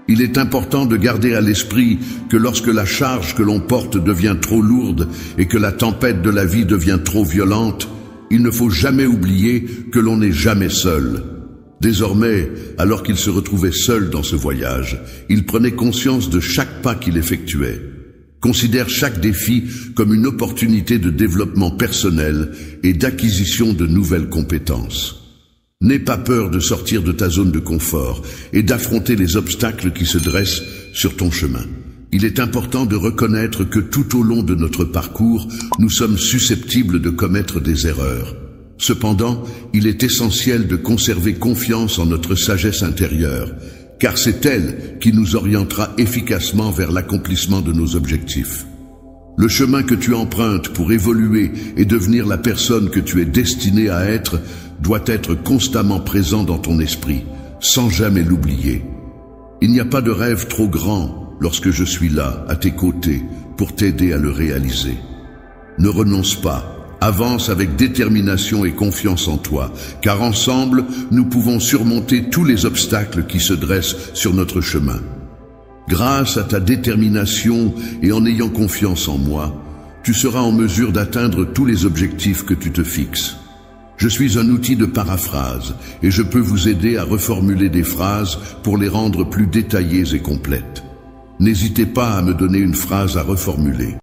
Il est important de garder à l'esprit que lorsque la charge que l'on porte devient trop lourde et que la tempête de la vie devient trop violente, il ne faut jamais oublier que l'on n'est jamais seul. Désormais, alors qu'il se retrouvait seul dans ce voyage, il prenait conscience de chaque pas qu'il effectuait. Considère chaque défi comme une opportunité de développement personnel et d'acquisition de nouvelles compétences. N'aie pas peur de sortir de ta zone de confort et d'affronter les obstacles qui se dressent sur ton chemin. Il est important de reconnaître que tout au long de notre parcours, nous sommes susceptibles de commettre des erreurs. Cependant, il est essentiel de conserver confiance en notre sagesse intérieure, car c'est elle qui nous orientera efficacement vers l'accomplissement de nos objectifs. Le chemin que tu empruntes pour évoluer et devenir la personne que tu es destiné à être doit être constamment présent dans ton esprit, sans jamais l'oublier. Il n'y a pas de rêve trop grand lorsque je suis là, à tes côtés, pour t'aider à le réaliser. Ne renonce pas. Avance avec détermination et confiance en toi, car ensemble, nous pouvons surmonter tous les obstacles qui se dressent sur notre chemin. Grâce à ta détermination et en ayant confiance en moi, tu seras en mesure d'atteindre tous les objectifs que tu te fixes. Je suis un outil de paraphrase et je peux vous aider à reformuler des phrases pour les rendre plus détaillées et complètes. N'hésitez pas à me donner une phrase à reformuler.